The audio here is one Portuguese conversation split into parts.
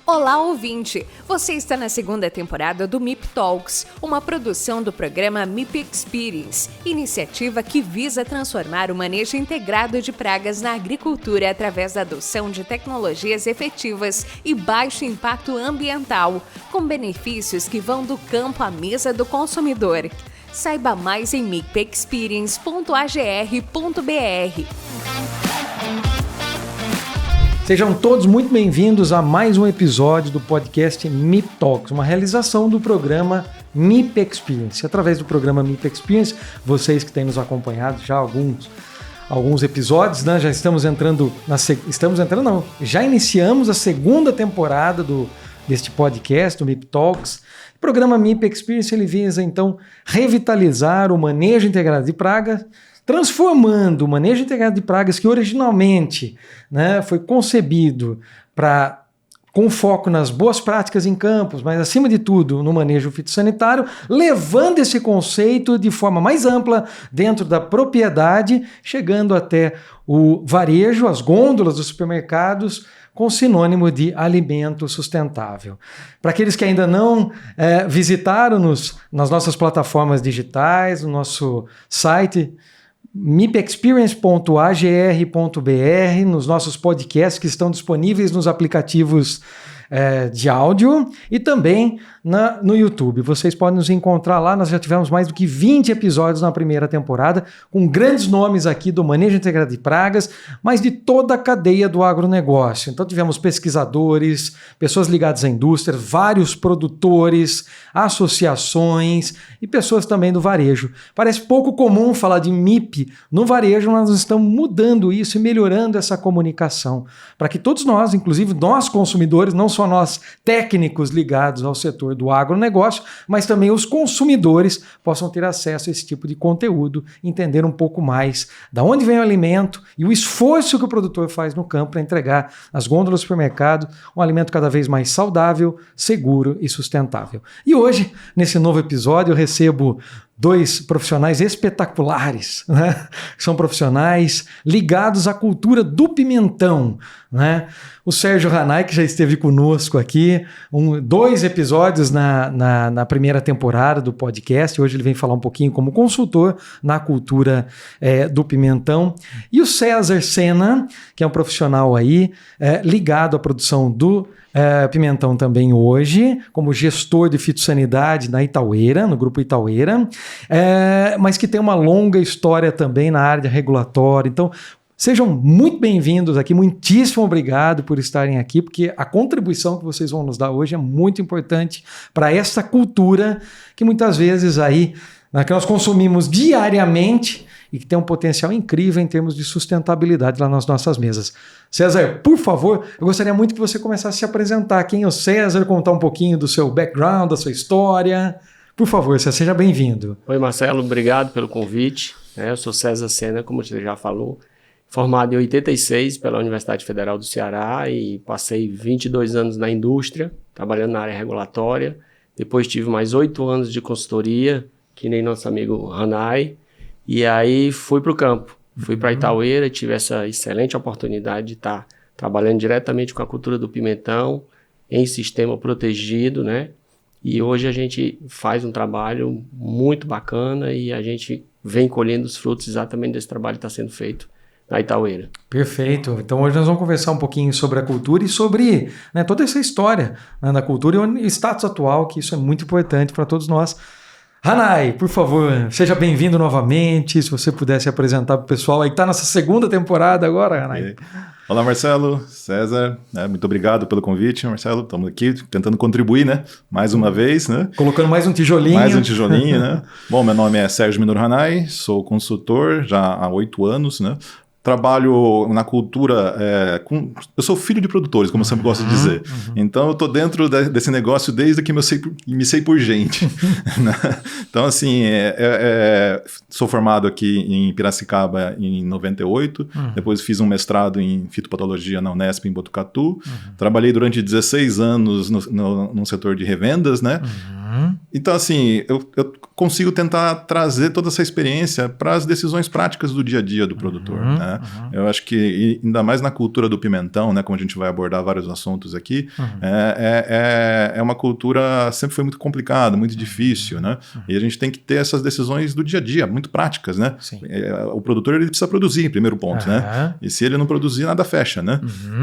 Olá, ouvinte! Você está na segunda temporada do MIP Talks, uma produção do programa MIP Experience, iniciativa que visa transformar o manejo integrado de pragas na agricultura através da adoção de tecnologias efetivas e baixo impacto ambiental, com benefícios que vão do campo à mesa do consumidor. Saiba mais em mipexperience.agr.br. Sejam todos muito bem-vindos a mais um episódio do podcast MIP Talks, uma realização do programa MIP Experience. Através do programa MIP Experience, vocês que têm nos acompanhado já alguns episódios, né? Já já iniciamos a segunda temporada deste podcast, do MIP Talks. O programa MIP Experience ele visa, então, revitalizar o manejo integrado de pragas, transformando o manejo integrado de pragas que originalmente, né, foi concebido com foco nas boas práticas em campos, mas acima de tudo no manejo fitossanitário, levando esse conceito de forma mais ampla dentro da propriedade, chegando até o varejo, as gôndolas dos supermercados, com sinônimo de alimento sustentável. Para aqueles que ainda não visitaram-nos nas nossas plataformas digitais, no nosso site mipexperience.agr.br, nos nossos podcasts que estão disponíveis nos aplicativos de áudio e também no YouTube. Vocês podem nos encontrar lá, nós já tivemos mais do que 20 episódios na primeira temporada, com grandes nomes aqui do manejo integrado de pragas, mas de toda a cadeia do agronegócio. Então tivemos pesquisadores, pessoas ligadas à indústria, vários produtores, associações e pessoas também do varejo. Parece pouco comum falar de MIP no varejo, mas nós estamos mudando isso e melhorando essa comunicação, para que todos nós, inclusive nós consumidores, não só nós técnicos ligados ao setor do agronegócio, mas também os consumidores possam ter acesso a esse tipo de conteúdo, entender um pouco mais de onde vem o alimento e o esforço que o produtor faz no campo para entregar às gôndolas do supermercado um alimento cada vez mais saudável, seguro e sustentável. E hoje, nesse novo episódio, eu recebo dois profissionais espetaculares, né? São profissionais ligados à cultura do pimentão, né? O Sérgio Ranay, que já esteve conosco aqui, dois episódios na primeira temporada do podcast. Hoje ele vem falar um pouquinho como consultor na cultura do pimentão. E o César Sena, que é um profissional aí ligado à produção do pimentão também hoje, como gestor de fitossanidade na Itaueira, no Grupo Itaueira, mas que tem uma longa história também na área regulatória. Então, sejam muito bem-vindos aqui, muitíssimo obrigado por estarem aqui, porque a contribuição que vocês vão nos dar hoje é muito importante para essa cultura que muitas vezes aí, que nós consumimos diariamente e que tem um potencial incrível em termos de sustentabilidade lá nas nossas mesas. César, por favor, eu gostaria muito que você começasse a se apresentar. Quem é o César, contar um pouquinho do seu background, da sua história. Por favor, César, seja bem-vindo. Oi, Marcelo, obrigado pelo convite. Eu sou César Sena, como você já falou, formado em 86 pela Universidade Federal do Ceará e passei 22 anos na indústria, trabalhando na área regulatória. Depois tive mais 8 anos de consultoria, que nem nosso amigo Ranay. E aí fui para o campo, fui para Itaueira, tive essa excelente oportunidade de estar trabalhando diretamente com a cultura do pimentão em sistema protegido, né? E hoje a gente faz um trabalho muito bacana e a gente vem colhendo os frutos exatamente desse trabalho que está sendo feito na Itaueira. Perfeito. Então hoje nós vamos conversar um pouquinho sobre a cultura e sobre, né, toda essa história, né, da cultura e o status atual, que isso é muito importante para todos nós. Ranay, por favor, seja bem-vindo novamente. Se você pudesse apresentar para o pessoal aí que está nessa segunda temporada agora, Ranay. Olá, Marcelo, César, muito obrigado pelo convite, Marcelo. Estamos aqui tentando contribuir, né? Mais uma vez, né? Colocando mais um tijolinho. Mais um tijolinho, né? Bom, meu nome é Sérgio Minor Ranay, sou consultor já há 8 anos, né? Trabalho na cultura, eu sou filho de produtores, como eu sempre gosto de dizer. Então, eu estou dentro desse negócio desde que me sei por gente. Então, assim, sou formado aqui em Piracicaba em 98, depois fiz um mestrado em fitopatologia na Unesp em Botucatu, trabalhei durante 16 anos no setor de revendas, né? Então, assim, eu consigo tentar trazer toda essa experiência para as decisões práticas do dia a dia do produtor, né? Eu acho que, ainda mais na cultura do pimentão, né, como a gente vai abordar vários assuntos aqui, é uma cultura sempre foi muito complicada, muito difícil, né? E a gente tem que ter essas decisões do dia a dia, muito práticas, né? O produtor ele precisa produzir, primeiro ponto, né? E se ele não produzir, nada fecha, né?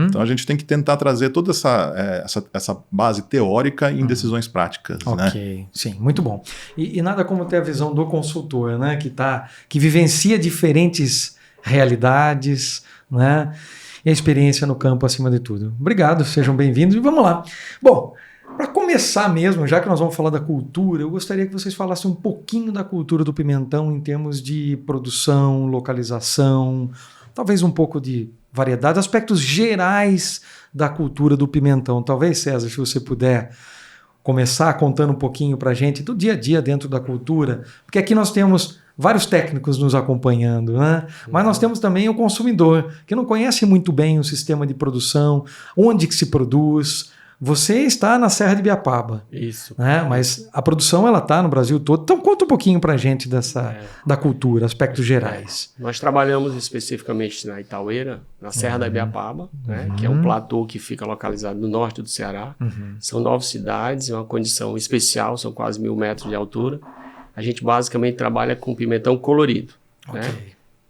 Então a gente tem que tentar trazer toda essa base teórica em decisões práticas, né? Ok, sim, muito bom. E nada como ter a visão do consultor, né? Que vivencia diferentes realidades, né? E a experiência no campo acima de tudo. Obrigado, sejam bem-vindos e vamos lá. Bom, para começar mesmo, já que nós vamos falar da cultura, eu gostaria que vocês falassem um pouquinho da cultura do pimentão em termos de produção, localização, talvez um pouco de variedade, aspectos gerais da cultura do pimentão. Talvez, César, se você puder começar contando um pouquinho para a gente do dia a dia dentro da cultura, porque aqui nós temos vários técnicos nos acompanhando, né? Mas nós temos também o consumidor, que não conhece muito bem o sistema de produção, onde que se produz. Você está na Serra de Ibiapaba. Isso. Né? Mas a produção ela está no Brasil todo. Então conta um pouquinho para a gente da cultura, aspectos gerais. Nós trabalhamos especificamente na Itaueira, na Serra da Ibiapaba, né? Que é um platô que fica localizado no norte do Ceará. São 9 cidades, é uma condição especial, são quase 1.000 metros de altura. A gente basicamente trabalha com pimentão colorido. Né?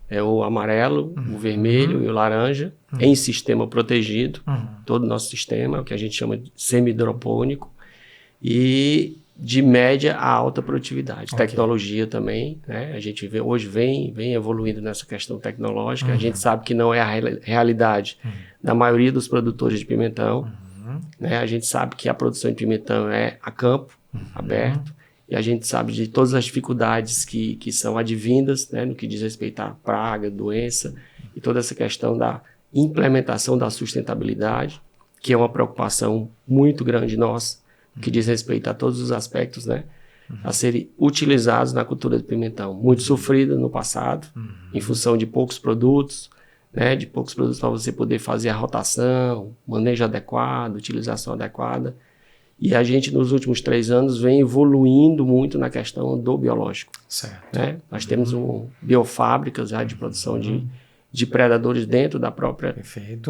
É o amarelo, o vermelho e o laranja em sistema protegido. Todo o nosso sistema, é o que a gente chama de semi-hidropônico. E de média a alta produtividade. Tecnologia também, né? A gente hoje vem evoluindo nessa questão tecnológica. A gente sabe que não é a realidade da maioria dos produtores de pimentão. Né? A gente sabe que a produção de pimentão é a campo, aberto. E a gente sabe de todas as dificuldades que são advindas, né, no que diz respeito à praga, doença, e toda essa questão da implementação da sustentabilidade, que é uma preocupação muito grande nossa, que diz respeito a todos os aspectos, né, a serem utilizados na cultura do pimentão. Muito sofrida no passado, em função de poucos produtos, né, para você poder fazer a rotação, manejo adequado, utilização adequada. E a gente, nos últimos 3 anos, vem evoluindo muito na questão do biológico. Certo. Né? Nós temos biofábricas já de produção de predadores dentro da própria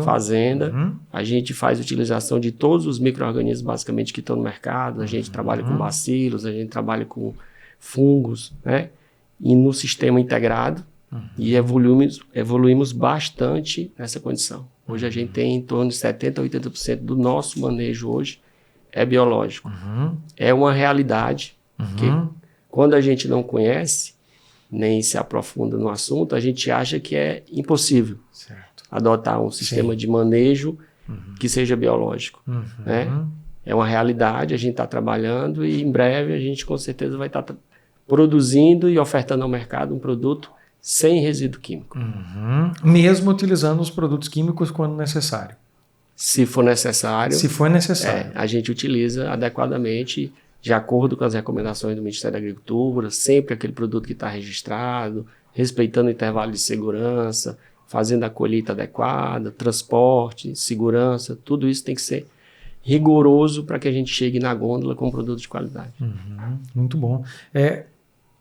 fazenda. A gente faz utilização de todos os micro-organismos, basicamente, que estão no mercado. A gente trabalha com bacilos, a gente trabalha com fungos, né? E no sistema integrado. E evoluímos bastante nessa condição. Hoje a gente tem em torno de 70% a 80% do nosso manejo hoje é biológico. É uma realidade que quando a gente não conhece, nem se aprofunda no assunto, a gente acha que é impossível adotar um sistema de manejo que seja biológico. Né? É uma realidade, a gente está trabalhando e em breve a gente com certeza vai estar produzindo e ofertando ao mercado um produto sem resíduo químico. Mesmo utilizando os produtos químicos quando necessário. Se for necessário. Se for necessário. A gente utiliza adequadamente, de acordo com as recomendações do Ministério da Agricultura, sempre aquele produto que está registrado, respeitando o intervalo de segurança, fazendo a colheita adequada, transporte, segurança, tudo isso tem que ser rigoroso para que a gente chegue na gôndola com um produto de qualidade. Muito bom.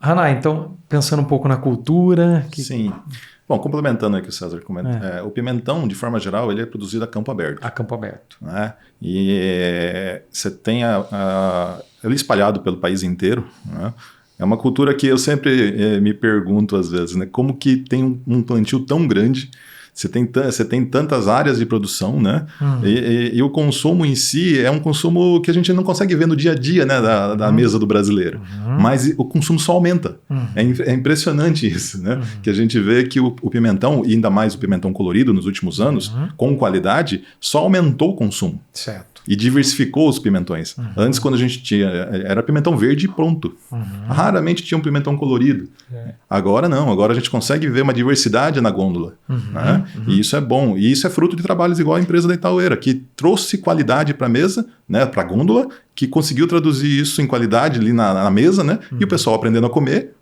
Hanai, então, pensando um pouco na cultura... Sim. Bom, complementando aí o que o César comentou, o pimentão, de forma geral, ele é produzido a campo aberto. A campo aberto. Né? E você tem ele espalhado pelo país inteiro. Né? É uma cultura que eu sempre me pergunto às vezes, né? Como que tem um plantio tão grande, você tem tantas áreas de produção, né? E o consumo em si é um consumo que a gente não consegue ver no dia a dia, né, da mesa do brasileiro. Mas o consumo só aumenta. É impressionante isso, né? Que a gente vê que o pimentão, e ainda mais o pimentão colorido nos últimos anos, com qualidade, só aumentou o consumo. Certo. E diversificou os pimentões. Antes, quando a gente tinha... Era pimentão verde e pronto. Raramente tinha um pimentão colorido. Agora não. Agora a gente consegue ver uma diversidade na gôndola. Né? E isso é bom. E isso é fruto de trabalhos igual a empresa da Itaueira, que trouxe qualidade para a mesa, né, para a gôndola, que conseguiu traduzir isso em qualidade ali na mesa, né? E o pessoal aprendendo a comer,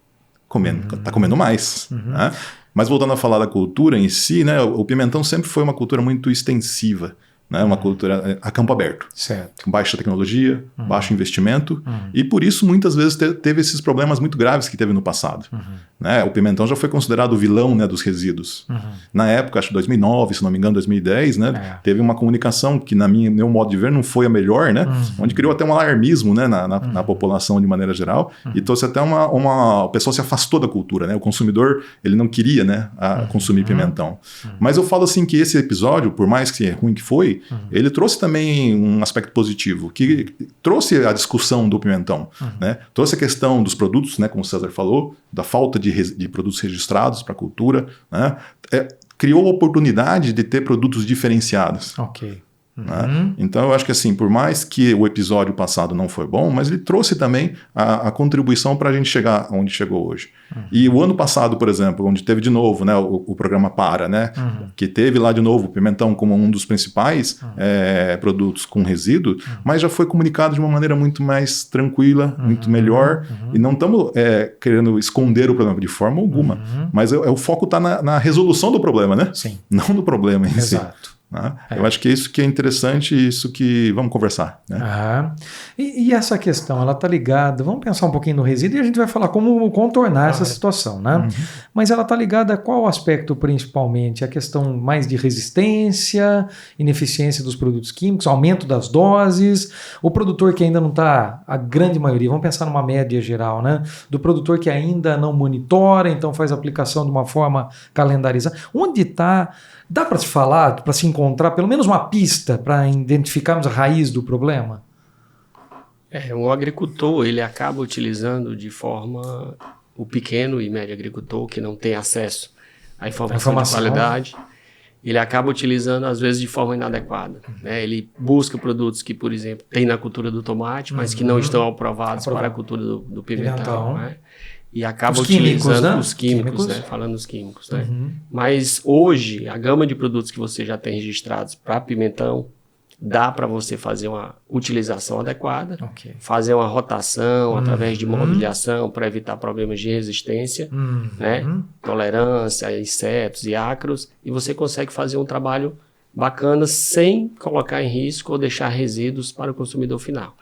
tá comendo mais. Né? Mas voltando a falar da cultura em si, né, o pimentão sempre foi uma cultura muito extensiva. né? Uma cultura a campo aberto. Certo. Baixa tecnologia, baixo investimento, e por isso muitas vezes teve esses problemas muito graves que teve no passado. Né? O pimentão já foi considerado o vilão, né, dos resíduos. Na época, acho que 2009, se não me engano, 2010, né, teve uma comunicação que, meu modo de ver, não foi a melhor, né, onde criou até um alarmismo, né, na população de maneira geral, e trouxe até o pessoal se afastou da cultura, né, o consumidor, ele não queria, né, consumir pimentão. Mas eu falo assim que esse episódio, por mais que ruim que foi, ele trouxe também um aspecto positivo, que trouxe a discussão do pimentão, né, trouxe a questão dos produtos, né, como o César falou, da falta de produtos registrados para a cultura, né? Criou a oportunidade de ter produtos diferenciados. Ok. Né? Então eu acho que assim, por mais que o episódio passado não foi bom, mas ele trouxe também a contribuição para a gente chegar onde chegou hoje. E o ano passado, por exemplo, onde teve de novo, né, o programa Para, né, que teve lá de novo o pimentão como um dos principais produtos com resíduo, mas já foi comunicado de uma maneira muito mais tranquila, muito melhor, e não estamos querendo esconder o problema de forma alguma, mas o foco está na resolução do problema, né? Sim. Não do problema em si. Exato. Né? Eu acho que é isso que é interessante e isso que vamos conversar. Né? E essa questão, ela está ligada, vamos pensar um pouquinho no resíduo e a gente vai falar como contornar essa situação, né? Mas ela está ligada a qual aspecto principalmente? A questão mais de resistência, ineficiência dos produtos químicos, aumento das doses, o produtor que ainda não está, a grande maioria, vamos pensar numa média geral, né? Do produtor que ainda não monitora, então faz a aplicação de uma forma calendarizada. Onde está... Dá para se falar, para se encontrar pelo menos uma pista para identificarmos a raiz do problema? O agricultor, ele acaba utilizando de forma o pequeno e médio agricultor que não tem acesso à informação de qualidade, ele acaba utilizando às vezes de forma inadequada. Né? Ele busca produtos que, por exemplo, tem na cultura do tomate, mas que não estão aprovados para a cultura do pimentão. Né? E acaba utilizando os químicos, né? Falando dos químicos. Né? Mas hoje, a gama de produtos que você já tem registrados para pimentão, dá para você fazer uma utilização adequada, fazer uma rotação através de mobilização para evitar problemas de resistência, né? Tolerância a insetos e ácaros, e você consegue fazer um trabalho bacana sem colocar em risco ou deixar resíduos para o consumidor final.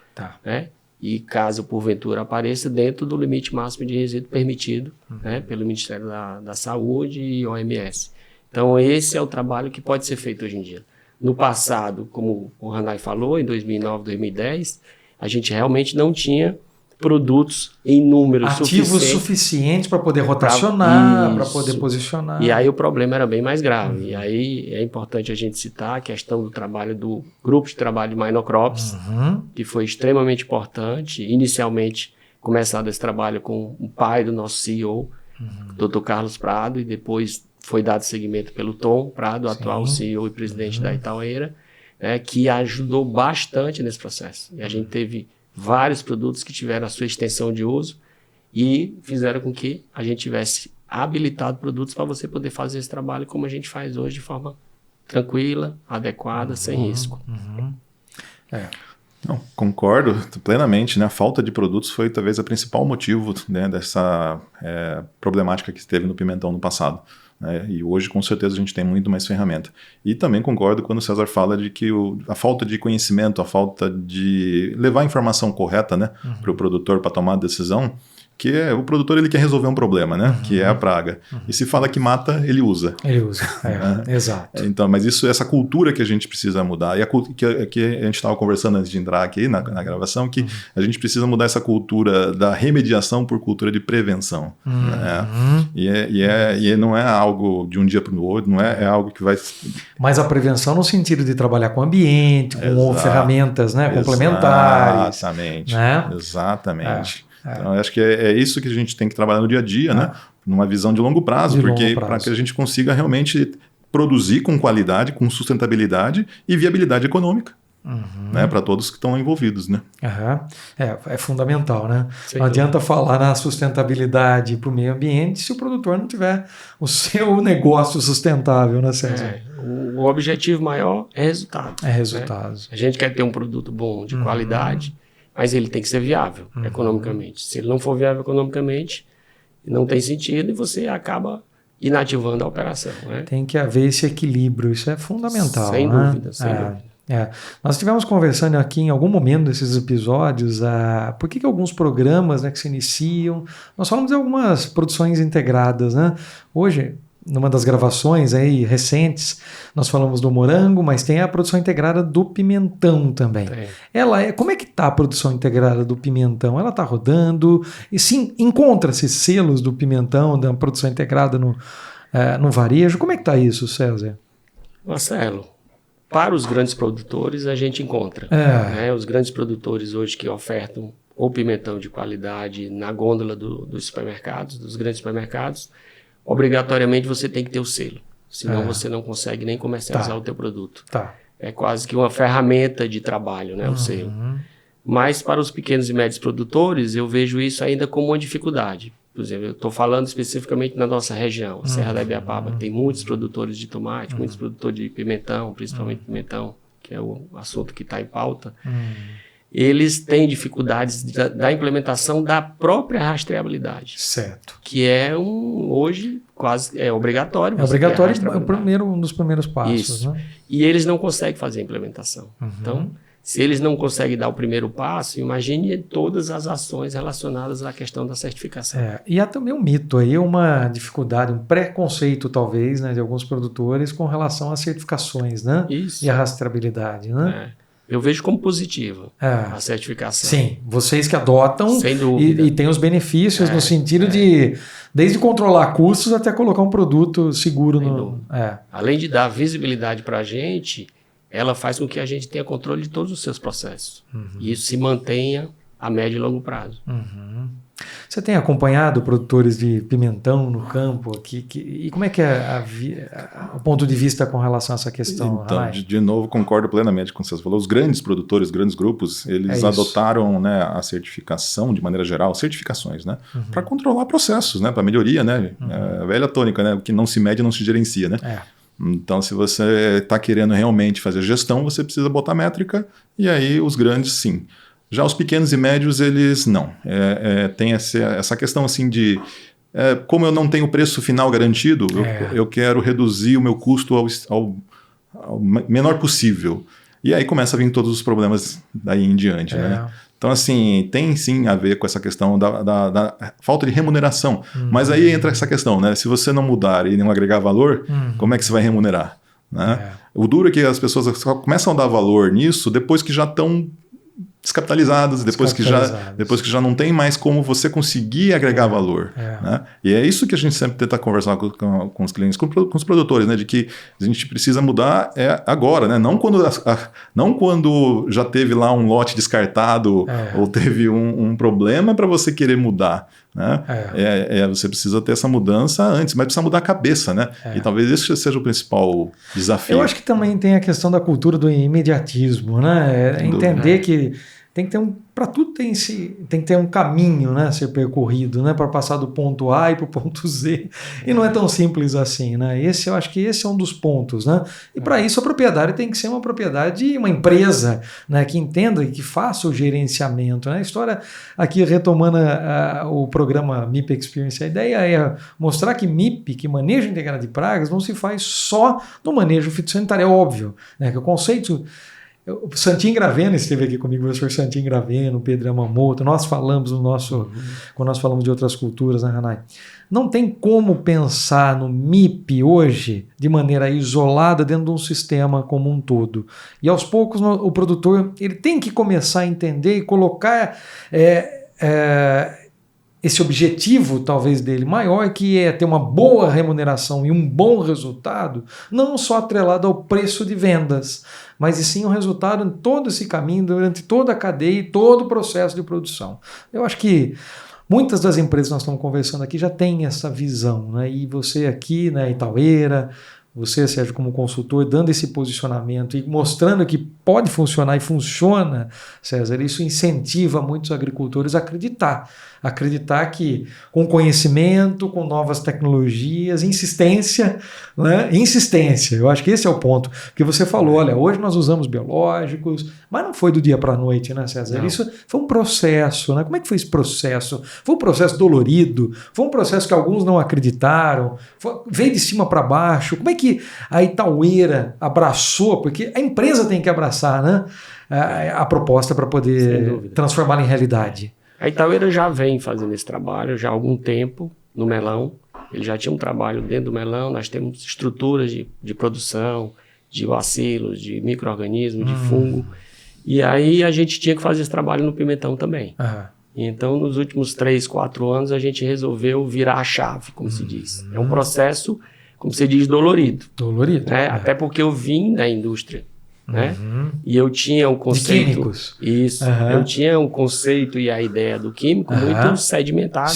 Né? E caso porventura apareça dentro do limite máximo de resíduo permitido, né, pelo Ministério da Saúde e OMS. Então esse é o trabalho que pode ser feito hoje em dia. No passado, como o Hanai falou, em 2009, 2010, a gente realmente não tinha produtos em número ativos suficientes para poder rotacionar, para poder posicionar. E aí o problema era bem mais grave. E aí é importante a gente citar a questão do trabalho do grupo de trabalho de Minocrops, que foi extremamente importante. Inicialmente começado esse trabalho com o pai do nosso CEO, Dr. Carlos Prado, e depois foi dado seguimento pelo Tom Prado, atual CEO e presidente da Itaueira, né, que ajudou bastante nesse processo. E a gente teve vários produtos que tiveram a sua extensão de uso e fizeram com que a gente tivesse habilitado produtos para você poder fazer esse trabalho como a gente faz hoje, de forma tranquila, adequada, sem risco. Não, concordo plenamente, né? A falta de produtos foi talvez o principal motivo, né, dessa problemática que teve no pimentão no passado. E hoje, com certeza, a gente tem muito mais ferramenta. E também concordo quando o César fala de que a falta de conhecimento, a falta de levar a informação correta, né, para o produtor para tomar a decisão, que o produtor ele quer resolver um problema, né, que é a praga. E se fala que mata, ele usa. Ele usa, exato. Então, mas essa cultura que a gente precisa mudar, e que a gente estava conversando antes de entrar aqui na gravação, que a gente precisa mudar essa cultura da remediação por cultura de prevenção. Né? E não é algo de um dia para o outro, não é algo que vai... Mas a prevenção no sentido de trabalhar com o ambiente, com ferramentas, né, complementares. Exatamente, né? Exatamente. Então, eu acho que é isso que a gente tem que trabalhar no dia a dia, né? Numa visão de longo prazo, para que a gente consiga realmente produzir com qualidade, com sustentabilidade e viabilidade econômica, né? Para todos que estão envolvidos, né? É fundamental, né? Não adianta falar na sustentabilidade para o meio ambiente se o produtor não tiver o seu negócio sustentável, né, César? O objetivo maior é resultado. É resultado. Né? A gente quer ter um produto bom, de qualidade, mas ele tem que ser viável economicamente. Se ele não for viável economicamente, não tem sentido e você acaba inativando a operação. Né? Tem que haver esse equilíbrio, isso é fundamental. Sem dúvida, sem dúvida. Nós estivemos conversando aqui em algum momento desses episódios por que alguns programas, né, que se iniciam, nós falamos de algumas produções integradas, né? Hoje, numa das gravações aí recentes, nós falamos do morango, mas tem a produção integrada do pimentão também. Como é que está a produção integrada do pimentão? Ela está rodando? E sim, encontra-se selos do pimentão, da produção integrada no varejo? Como é que está isso, César? Marcelo, para os grandes produtores a gente encontra. Né? Os grandes produtores hoje que ofertam o pimentão de qualidade na gôndola dos supermercados, dos grandes supermercados, obrigatoriamente você tem que ter o selo. Senão você não consegue nem comercializar o teu produto. É quase que uma ferramenta de trabalho, né, o selo. Mas para os pequenos e médios produtores, eu vejo isso ainda como uma dificuldade. Por exemplo, eu estou falando especificamente na nossa região, Serra da Ibiapaba, que tem muitos produtores de tomate, muitos produtores de pimentão, principalmente pimentão, que é o assunto que está em pauta. Eles têm dificuldades da implementação da própria rastreabilidade. Certo. Que é hoje quase obrigatório. É obrigatório, um dos primeiros passos. Isso. Né? E eles não conseguem fazer a implementação. Então, se eles não conseguem dar o primeiro passo, imagine todas as ações relacionadas à questão da certificação. E há também um mito aí, uma dificuldade, um preconceito talvez, né, de alguns produtores com relação às certificações, né? Isso. E a rastreabilidade, né? Eu vejo como positiva a certificação. Sim, vocês que adotam. Sem dúvida. E tem os benefícios no sentido de, desde controlar custos até colocar um produto seguro. Além de dar visibilidade para a gente, ela faz com que a gente tenha controle de todos os seus processos. E isso se mantenha a médio e longo prazo. Você tem acompanhado produtores de pimentão no campo aqui? E como é que é o ponto de vista com relação a essa questão? Então, de novo, concordo plenamente com o que você falou. Os grandes produtores, os grandes grupos, eles adotaram, né, a certificação de maneira geral, certificações, né, para controlar processos, né, para melhoria, né, a velha tônica, né, o que não se mede não se gerencia, né. Então, se você está querendo realmente fazer gestão, você precisa botar métrica, e aí os grandes, sim. Já os pequenos e médios, eles não. Tem essa questão assim de... como eu não tenho preço final garantido, eu quero reduzir o meu custo ao menor possível. E aí começa a vir todos os problemas daí em diante, né? Então, assim, tem sim a ver com essa questão da falta de remuneração. Mas aí entra essa questão, né? Se você não mudar e não agregar valor, como é que você vai remunerar? Né? O duro é que as pessoas só começam a dar valor nisso depois que já estão descapitalizadas, depois que já não tem mais como você conseguir agregar valor. Né? E é isso que a gente sempre tenta conversar com os clientes, com os produtores, né? De que a gente precisa mudar agora, né? Não quando já teve lá um lote descartado ou teve um problema para você querer mudar. Né? Você precisa ter essa mudança antes, mas precisa mudar a cabeça, né? E talvez esse seja o principal desafio. Eu acho que também tem a questão da cultura do imediatismo, né? Entender que tem que ter para tudo tem que ter um caminho, né, a ser percorrido, né, para passar do ponto A e para o ponto Z. E não é tão simples assim, né? Eu acho que esse é um dos pontos, né? E para isso a propriedade tem que ser uma propriedade, uma empresa, né, que entenda e que faça o gerenciamento, né? A história aqui retomando o programa MIP Experience, a ideia é mostrar que MIP, que manejo integrado de pragas, não se faz só no manejo fitossanitário, é óbvio, né, que o conceito... O Santinho Graveno esteve aqui comigo, o professor Santinho Graveno, o Pedro Yamamoto, nós falamos quando nós falamos de outras culturas, né, Hanai? Não tem como pensar no MIP hoje de maneira isolada dentro de um sistema como um todo. E aos poucos o produtor ele tem que começar a entender e colocar esse objetivo talvez dele maior, que é ter uma boa remuneração e um bom resultado, não só atrelado ao preço de vendas, mas e sim o resultado em todo esse caminho, durante toda a cadeia e todo o processo de produção. Eu acho que muitas das empresas que nós estamos conversando aqui já têm essa visão, né? E você aqui, né, Itaueira, você, Sérgio, como consultor, dando esse posicionamento e mostrando que pode funcionar e funciona, César, isso incentiva muitos agricultores a Acreditar que com conhecimento, com novas tecnologias, insistência, né? Insistência, eu acho que esse é o ponto. Que você falou, olha, hoje nós usamos biológicos, mas não foi do dia para a noite, né, César? Não. Isso foi um processo, né? Como é que foi esse processo? Foi um processo dolorido? Foi um processo que alguns não acreditaram? Veio de cima para baixo? Como é que a Itaueira abraçou? Porque a empresa tem que abraçar, né? A proposta para poder transformá-la em realidade. A Itaueira já vem fazendo esse trabalho já há algum tempo no melão. Ele já tinha um trabalho dentro do melão. Nós temos estruturas de produção, de bacilos, de micro-organismos, de fungo. E aí a gente tinha que fazer esse trabalho no pimentão também. Então, nos últimos 3, 4 anos, a gente resolveu virar a chave, como se diz. É um processo, como se diz, dolorido. Dolorido. Né? Até porque eu vim da indústria. Né? E eu tinha um conceito. De químicos. Isso. Eu tinha um conceito e a ideia do químico muito sedimentada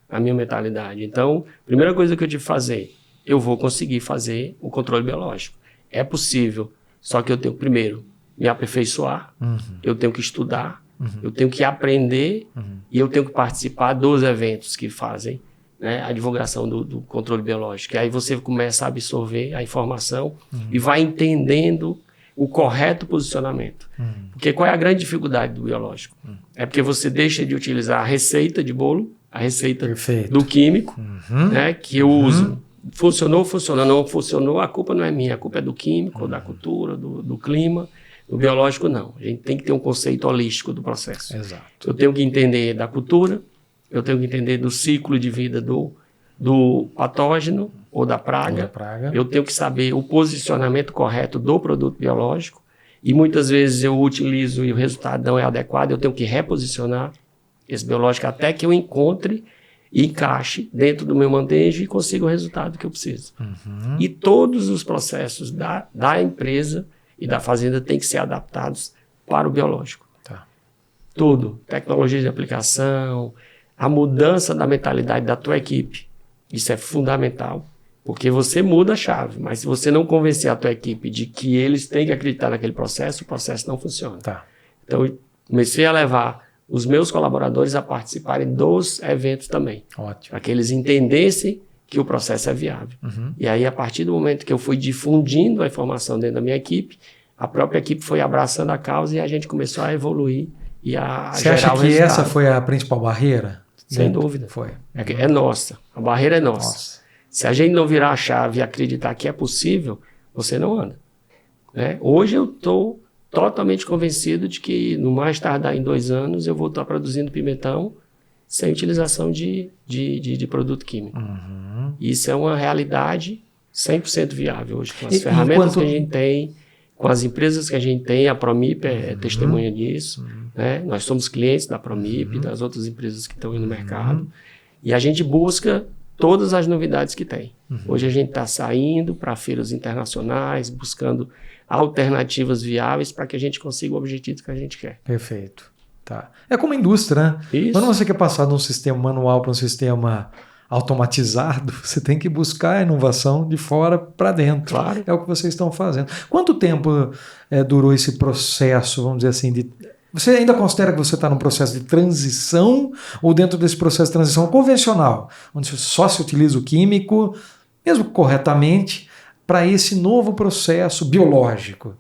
na minha mentalidade. Então, a primeira coisa que eu tive que fazer, eu vou conseguir fazer o controle biológico. É possível, só que eu tenho que primeiro me aperfeiçoar, eu tenho que estudar, eu tenho que aprender e eu tenho que participar dos eventos que fazem, né, a divulgação do controle biológico. E aí você começa a absorver a informação e vai entendendo o correto posicionamento. Porque qual é a grande dificuldade do biológico? É porque você deixa de utilizar a receita de bolo, a receita do químico, né, que eu uso. Funcionou, não funcionou, a culpa não é minha, a culpa é do químico, da cultura, do clima. No biológico, não. A gente tem que ter um conceito holístico do processo. Exato. Eu tenho que entender da cultura, eu tenho que entender do ciclo de vida do patógeno ou da praga. Eu tenho que saber o posicionamento correto do produto biológico e muitas vezes eu utilizo e o resultado não é adequado, eu tenho que reposicionar esse biológico até que eu encontre e encaixe dentro do meu manejo e consiga o resultado que eu preciso. E todos os processos da empresa e da fazenda têm que ser adaptados para o biológico. Tudo. Tecnologia de aplicação, a mudança da mentalidade da tua equipe. Isso é fundamental, porque você muda a chave, mas se você não convencer a tua equipe de que eles têm que acreditar naquele processo, o processo não funciona. Então, eu comecei a levar os meus colaboradores a participarem dos eventos também. Para que eles entendessem que o processo é viável. E aí, a partir do momento que eu fui difundindo a informação dentro da minha equipe, a própria equipe foi abraçando a causa e a gente começou a evoluir e a Você gerar acha o que resultado. essa foi a principal barreira? Sem dúvida. Foi. É nossa. A barreira é nossa. Se a gente não virar a chave e acreditar que é possível, você não anda. Né? Hoje eu estou totalmente convencido de que no mais tardar em 2 anos eu vou estar produzindo pimentão sem utilização de produto químico. Isso é uma realidade 100% viável hoje. Com as ferramentas que a gente tem, com as empresas que a gente tem, a Promip é testemunha disso. Né? Nós somos clientes da Promip, das outras empresas que estão aí no mercado. E a gente busca todas as novidades que tem. Hoje a gente está saindo para feiras internacionais, buscando alternativas viáveis para que a gente consiga o objetivo que a gente quer. Perfeito. É como a indústria, né? Isso. Quando você quer passar de um sistema manual para um sistema automatizado, você tem que buscar a inovação de fora para dentro. Claro. É o que vocês estão fazendo. Quanto tempo durou esse processo, vamos dizer assim, Você ainda considera que você está num processo de transição ou dentro desse processo de transição convencional, onde só se utiliza o químico, mesmo corretamente, para esse novo processo biológico?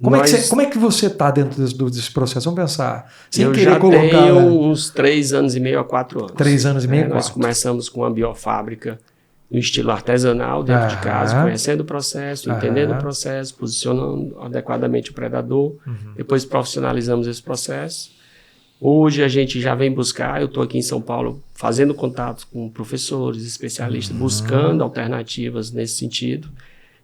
Como é que você está dentro desse processo? Vamos pensar. Sem eu querer já colocar, tenho uns 3 anos e meio a 4 anos. 3 anos e meio a 4. Nós começamos com uma biofábrica no estilo artesanal, dentro de casa, conhecendo o processo, entendendo o processo, posicionando adequadamente o predador. Depois profissionalizamos esse processo. Hoje a gente já vem buscar, eu estou aqui em São Paulo fazendo contatos com professores, especialistas, buscando alternativas nesse sentido.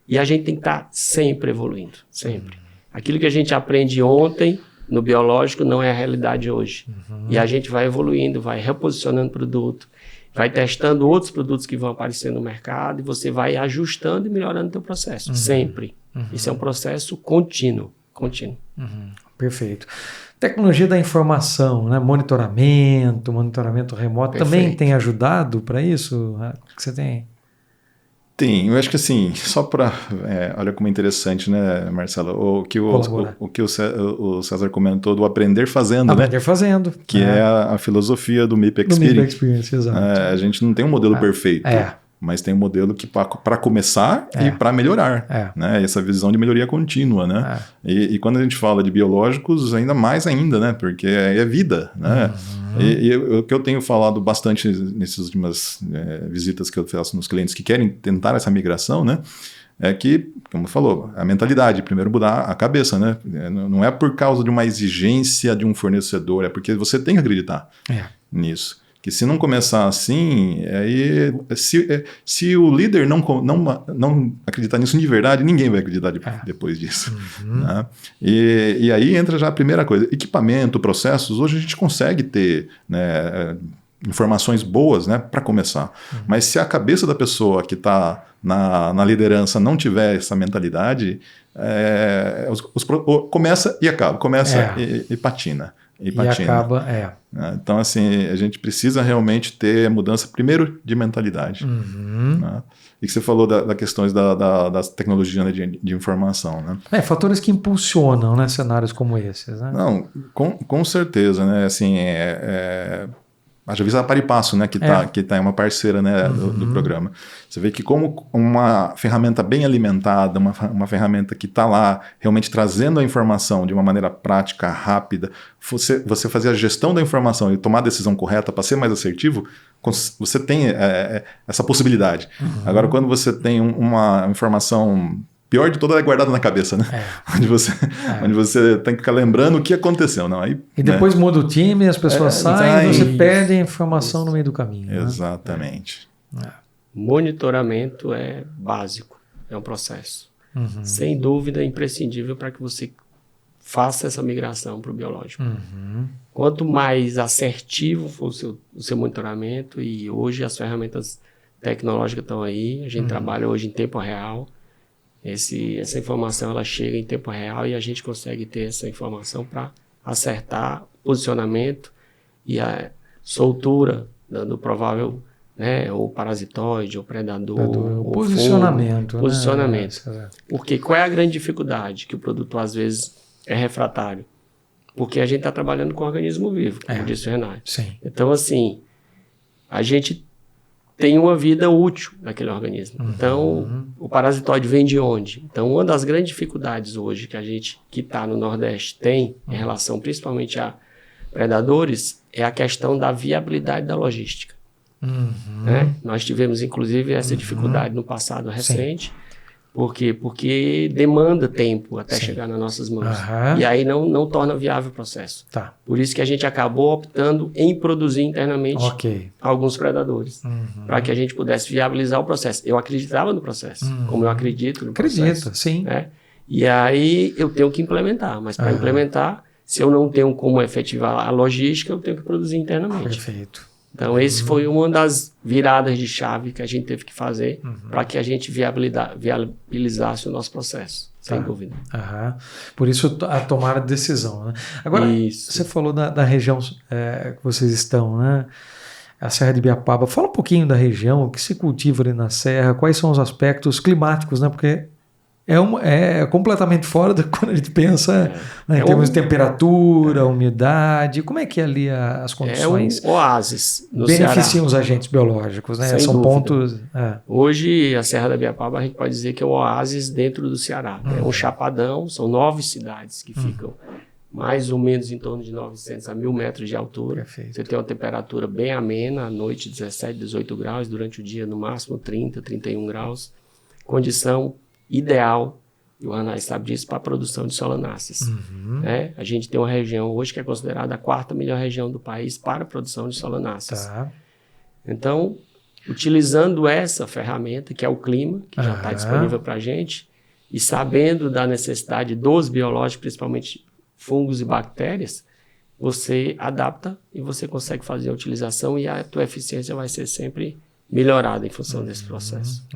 E a gente tem que estar sempre evoluindo, sempre. Aquilo que a gente aprende ontem no biológico não é a realidade hoje. E a gente vai evoluindo, vai reposicionando o produto, vai testando outros produtos que vão aparecer no mercado e você vai ajustando e melhorando o teu processo, sempre. Isso é um processo contínuo. Perfeito. Tecnologia da informação, né? monitoramento remoto, também tem ajudado para isso? O que você tem? Tem, eu acho que assim, só para... olha como é interessante, né, Marcelo? O que o César comentou do aprender fazendo, Aprender fazendo. Que é a filosofia do MIP Experience. Do MIP Experience, exato. A gente não tem um modelo perfeito, mas tem um modelo que para começar e para melhorar. Né? Essa visão de melhoria contínua. Né? E quando a gente fala de biológicos, ainda mais ainda, né? Porque é vida. Né? E o que eu tenho falado bastante nessas últimas visitas que eu faço nos clientes que querem tentar essa migração, né? É que, como falou, a mentalidade, primeiro mudar a cabeça, né? Não é por causa de uma exigência de um fornecedor, é porque você tem que acreditar nisso. Que se não começar assim, aí, se o líder não acreditar nisso de verdade, ninguém vai acreditar depois disso. Né? E aí entra já a primeira coisa. Equipamento, processos, hoje a gente consegue ter, né, informações boas, né, para começar. Mas se a cabeça da pessoa que está na liderança não tiver essa mentalidade, começa e acaba, e patina. E acaba, Então, assim, a gente precisa realmente ter mudança, primeiro, de mentalidade. Né? E que você falou das questões das tecnologias, né, de informação. Né? Fatores que impulsionam, né, cenários como esses. Né? Não, com certeza. Né? Assim, a Javisa Paripasso, né, que tá é uma parceira, né, do programa. Você vê que como uma ferramenta bem alimentada, uma ferramenta que está lá realmente trazendo a informação de uma maneira prática, rápida, você fazer a gestão da informação e tomar a decisão correta para ser mais assertivo, você tem essa possibilidade. Agora, quando você tem uma informação... Pior de toda é guardada na cabeça, né? Onde você tem que ficar lembrando o que aconteceu. Não, aí, e depois muda o time, as pessoas saem e você perde a informação no meio do caminho. Exatamente. Né? Monitoramento é básico, é um processo. Sem dúvida, é imprescindível para que você faça essa migração para o biológico. Quanto mais assertivo for o seu monitoramento, e hoje as ferramentas tecnológicas estão aí, a gente trabalha hoje em tempo real. Essa informação ela chega em tempo real e a gente consegue ter essa informação para acertar o posicionamento e a soltura do provável, né, ou parasitóide, ou predador, ou posicionamento. Fungo, posicionamento. Porque qual é a grande dificuldade? Que o produtor às vezes é refratário. Porque a gente está trabalhando com organismo vivo, como disse o Renato. Sim. Então, assim, a gente tem uma vida útil naquele organismo. Então, o parasitóide vem de onde? Então, uma das grandes dificuldades hoje que a gente que está no Nordeste tem, em relação principalmente a predadores, é a questão da viabilidade da logística. Né? Nós tivemos, inclusive, essa dificuldade no passado recente. Por quê? Porque demanda tempo até chegar nas nossas mãos. E aí não torna viável o processo. Por isso que a gente acabou optando em produzir internamente alguns predadores. Para que a gente pudesse viabilizar o processo. Eu acreditava no processo, como eu acredito no processo. Acredito, sim. Né? E aí eu tenho que implementar. Mas para implementar, se eu não tenho como efetivar a logística, eu tenho que produzir internamente. Perfeito. Então, esse foi uma das viradas de chave que a gente teve que fazer para que a gente viabilizasse o nosso processo, sem dúvida. Por isso, a tomada de decisão. Né? Agora, você falou da região que vocês estão, né? A Serra de Ibiapaba. Fala um pouquinho da região, o que se cultiva ali na Serra, quais são os aspectos climáticos, né? Porque é completamente fora da quando a gente pensa em termos de temperatura, umidade. Como é que é ali as condições? É um oásis no beneficiam Ceará. Os agentes biológicos, né? Sem São dúvida. pontos. Hoje, a Serra da Ibiapaba, a gente pode dizer que é um oásis dentro do Ceará. É um chapadão, são 9 cidades que ficam mais ou menos em torno de 900 a 1.000 metros de altura. Perfeito. Você tem uma temperatura bem amena, à noite 17, 18 graus, durante o dia no máximo 30, 31 graus. Condição ideal, e o Hanai sabe disso, para a produção de solanáceas. Né? A gente tem uma região hoje que é considerada a 4ª melhor região do país para a produção de solanáceas. Então, utilizando essa ferramenta, que é o clima, que já está disponível para a gente, e sabendo da necessidade dos biológicos, principalmente fungos e bactérias, você adapta e você consegue fazer a utilização e a tua eficiência vai ser sempre melhorada em função desse processo.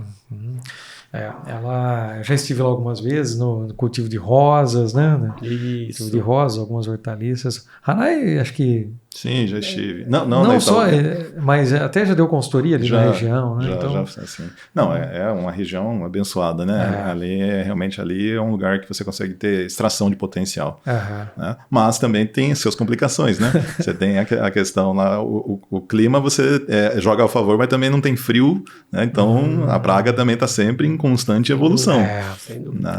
Já estive lá algumas vezes no cultivo de rosas, né? Isso. Cultivo de rosas, algumas hortaliças. Hanai, acho que Sim, já estive. Não, Não só, mas até já deu consultoria ali na região, né? Já, assim. Não, é uma região abençoada, né? Ali realmente ali é um lugar que você consegue ter extração de potencial. Né? Mas também tem suas complicações, né? Você tem a questão lá, o clima você joga a favor, mas também não tem frio, né? Então a praga também está sempre em constante evolução. Sem dúvida.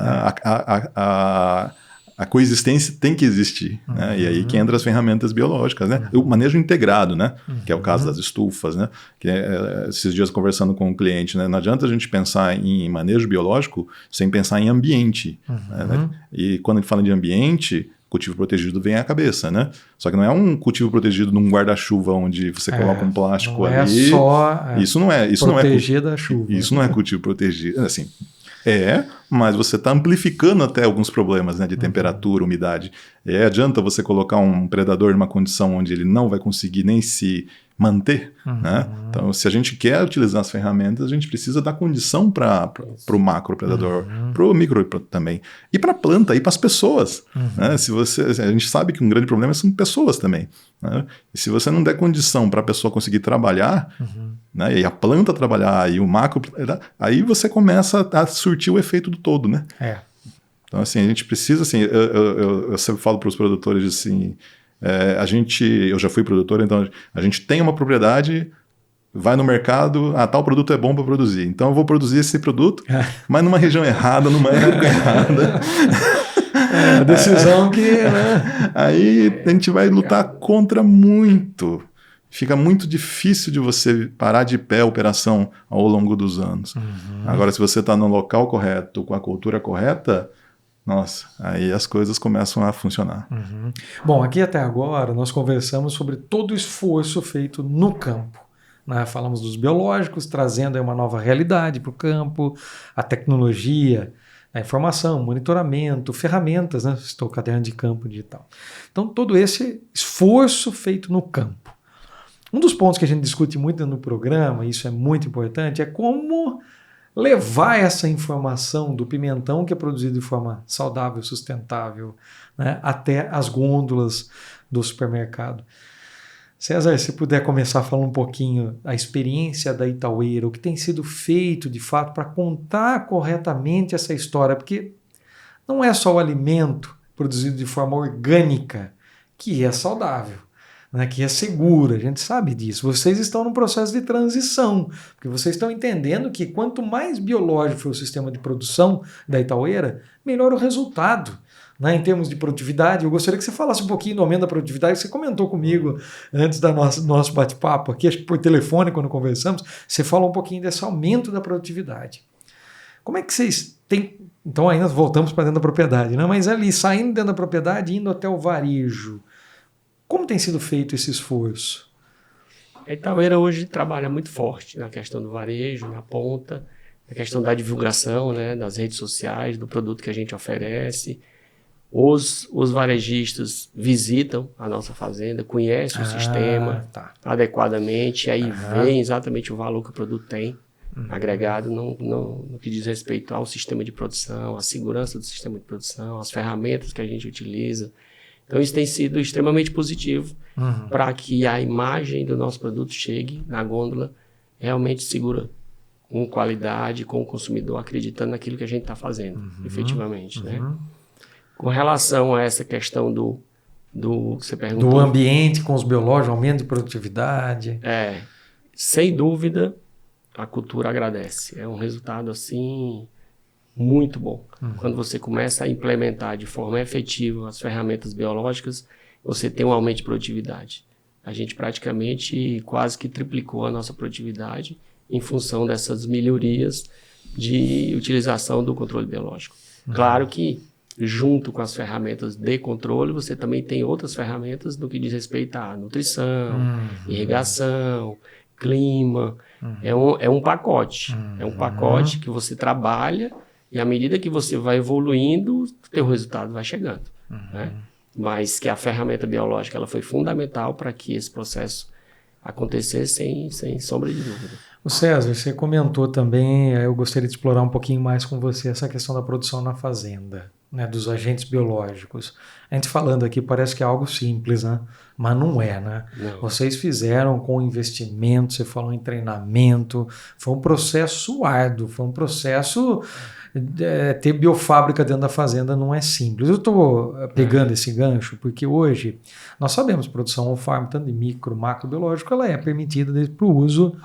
A coexistência tem que existir, né? E aí que entra as ferramentas biológicas, né? O manejo integrado, né? Que é o caso das estufas, né? Que esses dias conversando com um cliente, né? Não adianta a gente pensar em manejo biológico sem pensar em ambiente. Né? E quando a gente fala de ambiente, cultivo protegido vem à cabeça, né? Só que não é um cultivo protegido num guarda-chuva onde você coloca um plástico não ali. É só proteger da chuva. Isso não é cultivo protegido, assim. Mas você está amplificando até alguns problemas, né, de temperatura, umidade. Adianta você colocar um predador numa condição onde ele não vai conseguir nem se manter, né? Então, se a gente quer utilizar as ferramentas, a gente precisa dar condição para o macro predador, para o micro também, e para a planta, e para as pessoas. Né? A gente sabe que um grande problema são pessoas também. Né? E se você não der condição para a pessoa conseguir trabalhar, né, e a planta trabalhar, e o macro, aí você começa a surtir o efeito do todo, né? Então, assim, a gente precisa, assim, eu sempre falo para os produtores, assim, eu já fui produtor, então a gente tem uma propriedade, vai no mercado, tal produto é bom para produzir, então eu vou produzir esse produto, mas numa região errada, numa época errada. A decisão que... Né? Aí a gente vai lutar contra muito. Fica muito difícil de você parar de pé a operação ao longo dos anos. Agora, se você está no local correto, com a cultura correta, nossa, aí as coisas começam a funcionar. Bom, aqui até agora nós conversamos sobre todo o esforço feito no campo. Né? Falamos dos biológicos, trazendo aí uma nova realidade para o campo, a tecnologia, a informação, monitoramento, ferramentas, né? Estou caderno de campo digital. Então, todo esse esforço feito no campo. Um dos pontos que a gente discute muito no programa, e isso é muito importante, é como levar essa informação do pimentão que é produzido de forma saudável, sustentável, né, até as gôndolas do supermercado. César, se puder começar falando um pouquinho da experiência da Itaueira, o que tem sido feito de fato para contar corretamente essa história, porque não é só o alimento produzido de forma orgânica que é saudável, né, que é segura, a gente sabe disso. Vocês estão num processo de transição, porque vocês estão entendendo que quanto mais biológico for o sistema de produção da Itaueira, melhor o resultado. Né, em termos de produtividade, eu gostaria que você falasse um pouquinho do aumento da produtividade. Você comentou comigo antes do nosso bate-papo aqui, acho que por telefone, quando conversamos, você falou um pouquinho desse aumento da produtividade. Como é que vocês têm... Então ainda voltamos para dentro da propriedade, né? Mas ali, saindo dentro da propriedade, indo até o varejo, como tem sido feito esse esforço? A Itaueira hoje trabalha muito forte na questão do varejo, na ponta, na questão da divulgação, né, das redes sociais, do produto que a gente oferece. Os varejistas visitam a nossa fazenda, conhecem o sistema adequadamente, aí veem exatamente o valor que o produto tem, agregado no que diz respeito ao sistema de produção, à segurança do sistema de produção, às ferramentas que a gente utiliza. Então isso tem sido extremamente positivo para que a imagem do nosso produto chegue na gôndola realmente segura, com qualidade, com o consumidor acreditando naquilo que a gente está fazendo, efetivamente, né? Com relação a essa questão do que você perguntou... Do ambiente com os biológicos, aumento de produtividade... Sem dúvida, a cultura agradece. É um resultado, assim, muito bom. Quando você começa a implementar de forma efetiva as ferramentas biológicas, você tem um aumento de produtividade. A gente praticamente quase que triplicou a nossa produtividade em função dessas melhorias de utilização do controle biológico. Claro que junto com as ferramentas de controle, você também tem outras ferramentas no que diz respeito à nutrição, irrigação, clima. É um pacote. É um pacote que você trabalha e à medida que você vai evoluindo, o teu resultado vai chegando. Né? Mas que a ferramenta biológica ela foi fundamental para que esse processo acontecesse sem sombra de dúvida. O César, você comentou também, eu gostaria de explorar um pouquinho mais com você essa questão da produção na fazenda. né, dos agentes biológicos. A gente falando aqui parece que é algo simples, né? Mas não é, né? Não. Vocês fizeram com investimento, você falou em treinamento, foi um processo árduo, foi um processo... ter biofábrica dentro da fazenda não é simples. Eu estou pegando esse gancho porque hoje nós sabemos que a produção on-farm, tanto de micro, macrobiológico, ela é permitida para o uso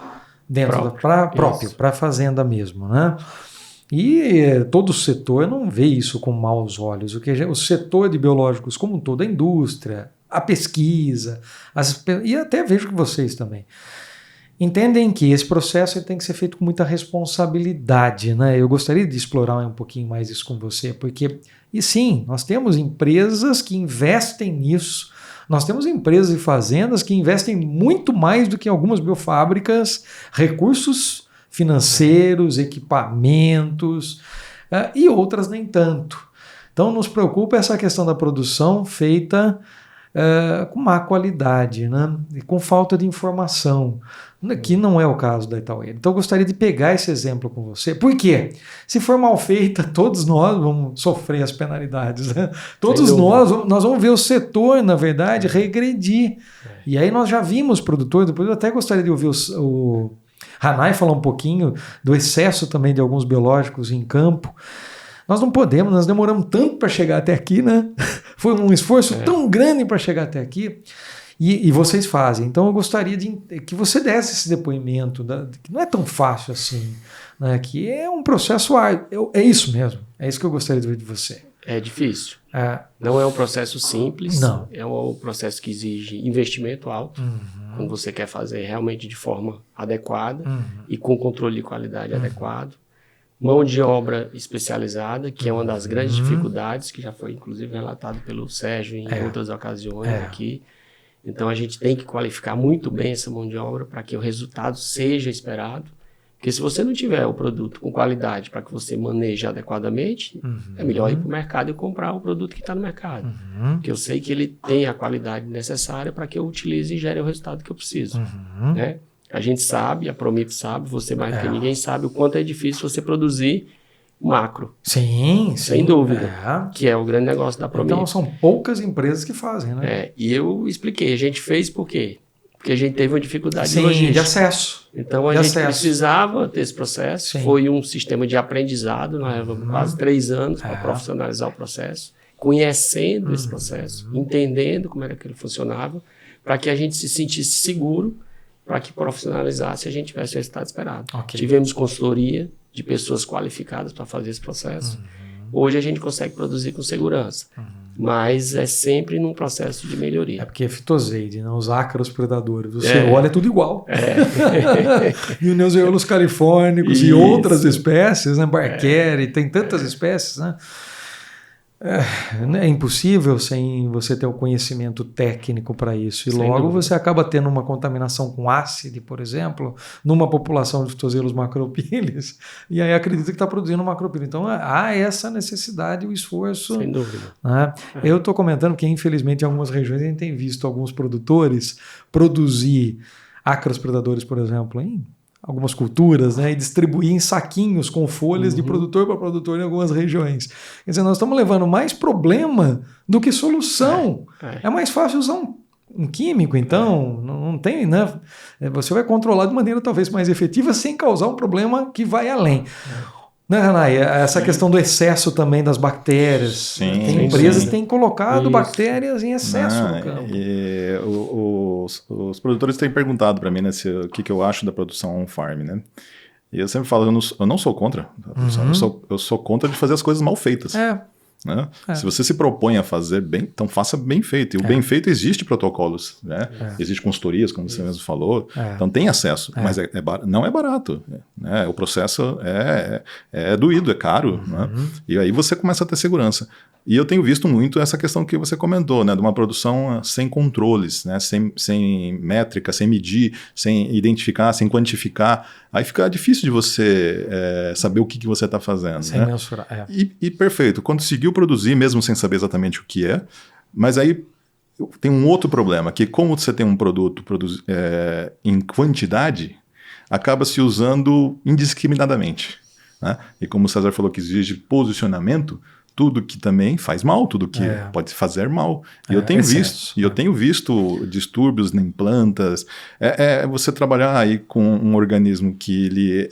dentro próprio, para a fazenda mesmo, né? E todo o setor não vê isso com maus olhos. O setor de biológicos como um todo, a indústria, a pesquisa, e até vejo que vocês também entendem que esse processo tem que ser feito com muita responsabilidade, né? Eu gostaria de explorar um pouquinho mais isso com você, porque, e sim, nós temos empresas que investem nisso, nós temos empresas e fazendas que investem muito mais do que algumas biofábricas, recursos financeiros, equipamentos, e outras nem tanto. Então, nos preocupa essa questão da produção feita com má qualidade, né? E com falta de informação, que não é o caso da Itaueira. Então eu gostaria de pegar esse exemplo com você. Por quê? Se for mal feita, todos nós vamos sofrer as penalidades, né? Todos nós vamos ver o setor, na verdade, regredir. E aí nós já vimos produtores, depois eu até gostaria de ouvir o Hanai falar um pouquinho do excesso também de alguns biológicos em campo. Nós não podemos, nós demoramos tanto para chegar até aqui, né? Foi um esforço tão grande para chegar até aqui. E vocês fazem. Então eu gostaria que você desse esse depoimento, que não é tão fácil assim, né? Que é um processo árduo. É isso mesmo. É isso que eu gostaria de ver de você. É difícil. Não é um processo simples. Não. É um processo que exige investimento alto. Quando você quer fazer realmente de forma adequada e com controle de qualidade adequado. Mão de obra especializada, que é uma das grandes dificuldades, que já foi inclusive relatado pelo Sérgio em outras ocasiões aqui. Então a gente tem que qualificar muito bem essa mão de obra para que o resultado seja esperado. Porque se você não tiver o produto com qualidade para que você maneje adequadamente, é melhor ir para o mercado e comprar o produto que está no mercado. Porque eu sei que ele tem a qualidade necessária para que eu utilize e gere o resultado que eu preciso. Né? A gente sabe, a Promip sabe, você mais do que ninguém sabe o quanto é difícil você produzir macro. Sim, sem dúvida. Que é o grande negócio da Promip. Então são poucas empresas que fazem, né? E eu expliquei, a gente fez por quê? Porque a gente teve uma dificuldade de logística. De acesso. Então a gente precisava ter esse processo. Foi um sistema de aprendizado, nós levamos quase 3 anos para profissionalizar o processo, conhecendo esse processo, entendendo como era que ele funcionava, para que a gente se sentisse seguro para que profissionalizasse e a gente tivesse o resultado esperado. Tivemos consultoria de pessoas qualificadas para fazer esse processo. Hoje a gente consegue produzir com segurança, mas é sempre num processo de melhoria. É porque é fitoseide, né? Os ácaros predadores. Você olha, é tudo igual. E os neuseolos califórnicos e outras espécies, né? Barqueri, tem tantas espécies, né? É impossível sem você ter o conhecimento técnico para isso. E logo você acaba tendo uma contaminação com ácido, por exemplo, numa população de fitoselos macropílios, e aí acredita que está produzindo macropílio. Então há essa necessidade, o esforço. Sem dúvida. Né? Eu estou comentando que, infelizmente, em algumas regiões a gente tem visto alguns produtores produzir ácaros predadores, por exemplo, em algumas culturas, né, e distribuir em saquinhos com folhas de produtor para produtor em algumas regiões. Quer dizer, nós estamos levando mais problema do que solução. É mais fácil usar um químico, então, não tem, né? Você vai controlar de maneira talvez mais efetiva sem causar um problema que vai além. Né, Hanai? Essa questão do excesso também das bactérias. Tem empresas que têm colocado bactérias em excesso no campo. E os produtores têm perguntado para mim, né, o que eu acho da produção on-farm, né? E eu sempre falo, eu não sou contra a produção, eu sou contra de fazer as coisas mal feitas. Né? Se você se propõe a fazer bem, então faça bem feito. E o bem feito existe protocolos, né? Existe consultorias, como você mesmo falou. Então tem acesso, mas não é barato. Né? O processo é doído, é caro. Né? E aí você começa a ter segurança. E eu tenho visto muito essa questão que você comentou, né? De uma produção sem controles, né? Sem métrica, sem medir, sem identificar, sem quantificar. Aí fica difícil de você saber o que você está fazendo. Sem mensurar. E perfeito, conseguiu produzir mesmo sem saber exatamente o que é, mas aí tem um outro problema, que como você tem um produto em quantidade, acaba se usando indiscriminadamente. Né? E como o César falou que exige posicionamento, tudo que também faz mal, tudo que pode fazer mal. E eu tenho visto distúrbios em plantas. Você trabalhar aí com um organismo que ele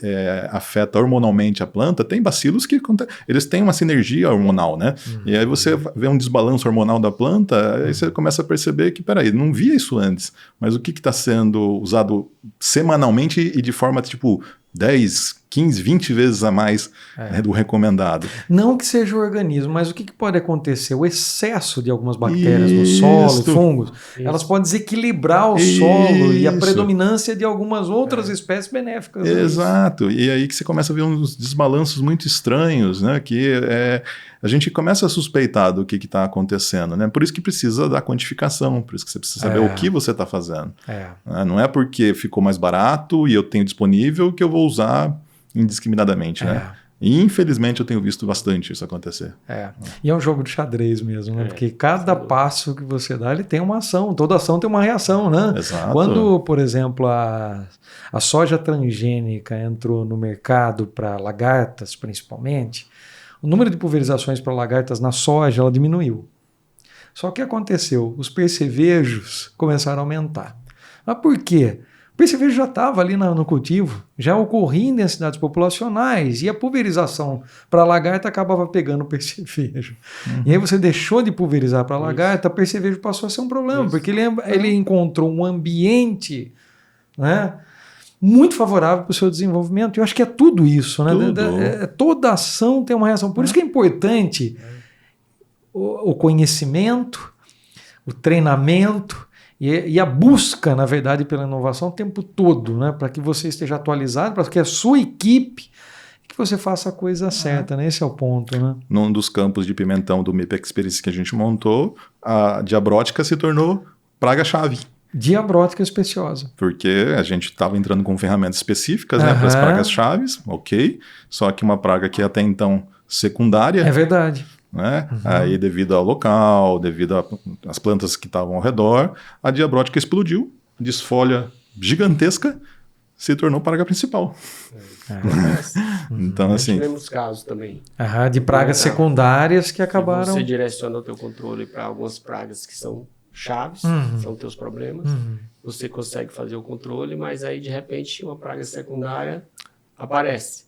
afeta hormonalmente a planta, tem bacilos que eles têm uma sinergia hormonal, né? E aí você vê um desbalanço hormonal da planta, aí você começa a perceber que, peraí, não via isso antes, mas o que está sendo usado semanalmente e de forma tipo 10, 15, 20 vezes a mais do recomendado. Não que seja o organismo, mas o que pode acontecer? O excesso de algumas bactérias no solo, fungos, elas podem desequilibrar o solo e a predominância de algumas outras espécies benéficas. Exato. E aí que você começa a ver uns desbalanços muito estranhos, né? Que a gente começa a suspeitar do que está acontecendo, né? Por isso que precisa da quantificação, por isso que você precisa saber o que você está fazendo. Não é porque ficou mais barato e eu tenho disponível que eu vou usar indiscriminadamente, né? E infelizmente eu tenho visto bastante isso acontecer. E é um jogo de xadrez mesmo, né? Porque cada passo que você dá, ele tem uma ação. Toda ação tem uma reação, né? Exato. Quando, por exemplo, a soja transgênica entrou no mercado para lagartas, principalmente, o número de pulverizações para lagartas na soja, ela diminuiu. Só que aconteceu? Os percevejos começaram a aumentar. Mas por quê? O percevejo já estava ali no cultivo, já ocorria em densidades populacionais e a pulverização para lagarta acabava pegando o percevejo. E aí você deixou de pulverizar para lagarta, o percevejo passou a ser um problema, porque ele encontrou um ambiente, né, muito favorável para o seu desenvolvimento. Eu acho que é tudo isso, né? Toda ação tem uma reação. Por isso que é importante o conhecimento, o treinamento e a busca, na verdade, pela inovação o tempo todo, né? Para que você esteja atualizado, para que a sua equipe, que você faça a coisa certa, né? Esse é o ponto, né? Num dos campos de pimentão do MIP Experience que a gente montou, a diabrótica se tornou praga-chave. Diabrótica especiosa. Porque a gente estava entrando com ferramentas específicas, né, para as pragas-chaves, ok, só que uma praga que até então secundária. É verdade. Né? Aí, devido ao local, devido às plantas que estavam ao redor, a diabrótica explodiu, desfolha gigantesca, se tornou praga principal. Então, assim... Tivemos casos também. De pragas secundárias que acabaram... Você direciona o teu controle para algumas pragas que são chaves, são teus problemas. Você consegue fazer o controle, mas aí, de repente, uma praga secundária aparece,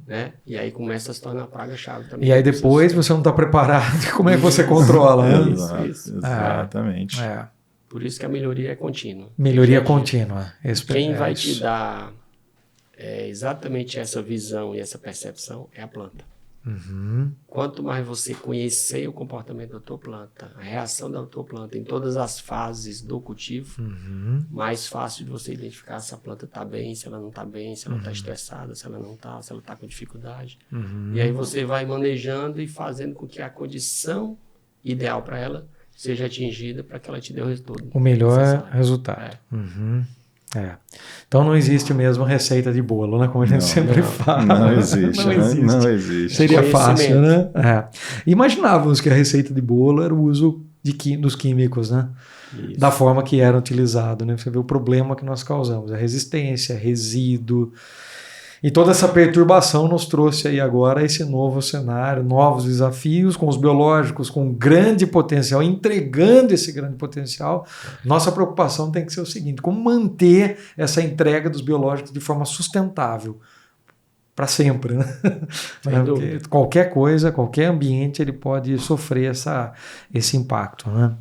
né? E aí começa a se tornar praga-chave também. E aí depois você não está preparado, como é que você controla? Né? Isso. Exatamente. Por isso que a melhoria é contínua. Melhoria contínua. Quem vai te dar exatamente essa visão e essa percepção é a planta. Quanto mais você conhecer o comportamento da tua planta, a reação da tua planta em todas as fases do cultivo, mais fácil de você identificar se a planta está bem, se ela não está bem, se ela está estressada, se ela não está, se ela está com dificuldade. E aí você vai manejando e fazendo com que a condição ideal para ela seja atingida para que ela te dê o resultado. O melhor resultado. Então não existe mesmo receita de bolo, né? Como a gente sempre fala. Não existe. Não existe. Seria fácil, né? Imaginávamos que a receita de bolo era o uso dos químicos, né? Isso. Da forma que era utilizado, né? Você vê o problema que nós causamos, a resistência, resíduo. E toda essa perturbação nos trouxe aí agora esse novo cenário, novos desafios com os biológicos, com grande potencial, entregando esse grande potencial. Nossa preocupação tem que ser o seguinte: como manter essa entrega dos biológicos de forma sustentável para sempre, né? Porque qualquer coisa, qualquer ambiente, ele pode sofrer esse impacto, né?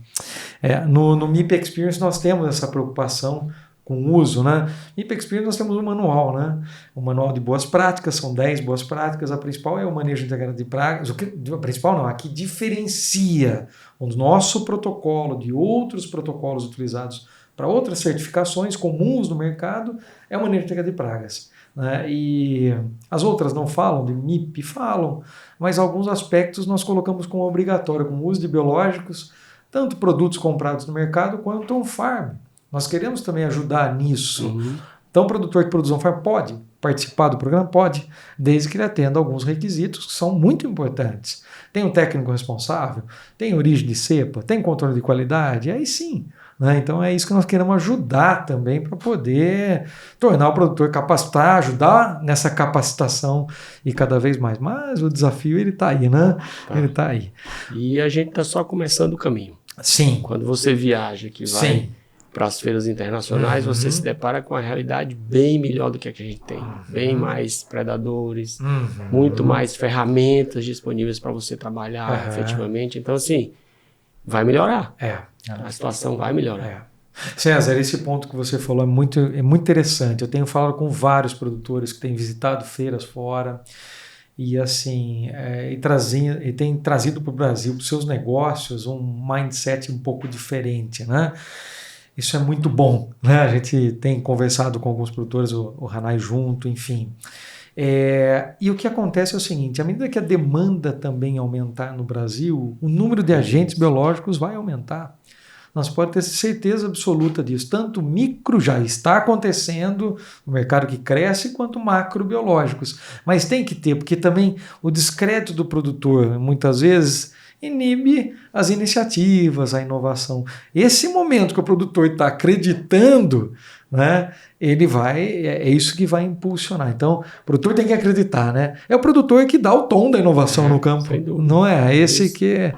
No MIP Experience nós temos essa preocupação com o uso, né? MIP Experience nós temos um manual, né? Um manual de boas práticas, são 10 boas práticas. A principal é o manejo integrado de pragas. A principal não, a que diferencia o nosso protocolo de outros protocolos utilizados para outras certificações comuns no mercado é o manejo integrado de pragas, né? E as outras não falam de MIP, falam, mas alguns aspectos nós colocamos como obrigatório, como o uso de biológicos, tanto produtos comprados no mercado quanto on-farm. Nós queremos também ajudar nisso. Então, o produtor que produz on-farm pode participar do programa? Pode, desde que ele atenda alguns requisitos que são muito importantes. Tem um técnico responsável, tem origem de cepa, tem controle de qualidade, aí sim, né? Então é isso que nós queremos ajudar também para poder tornar o produtor capacitar, ajudar nessa capacitação e cada vez mais. Mas o desafio ele está aí, né? Tá. Ele está aí. E a gente está só começando o caminho. Sim. Quando você viaja, que vai para as feiras internacionais, você se depara com a realidade bem melhor do que a gente tem. Bem mais predadores, muito mais ferramentas disponíveis para você trabalhar efetivamente. Então, assim, vai melhorar. A situação vai melhorar. César, esse ponto que você falou é muito interessante. Eu tenho falado com vários produtores que têm visitado feiras fora e assim e tem trazido para o Brasil, para os seus negócios, um mindset um pouco diferente, né? Isso é muito bom, né? A gente tem conversado com alguns produtores, o Hanai junto, enfim. E o que acontece é o seguinte, à medida que a demanda também aumentar no Brasil, o número de agentes biológicos vai aumentar. Nós podemos ter certeza absoluta disso. Tanto micro já está acontecendo no mercado que cresce, quanto macrobiológicos. Mas tem que ter, porque também o descrédito do produtor, muitas vezes, inibe as iniciativas, a inovação. Esse momento que o produtor está acreditando, né, ele é isso que vai impulsionar. Então, o produtor tem que acreditar, né? É o produtor que dá o tom da inovação no campo, não é? Esse que é...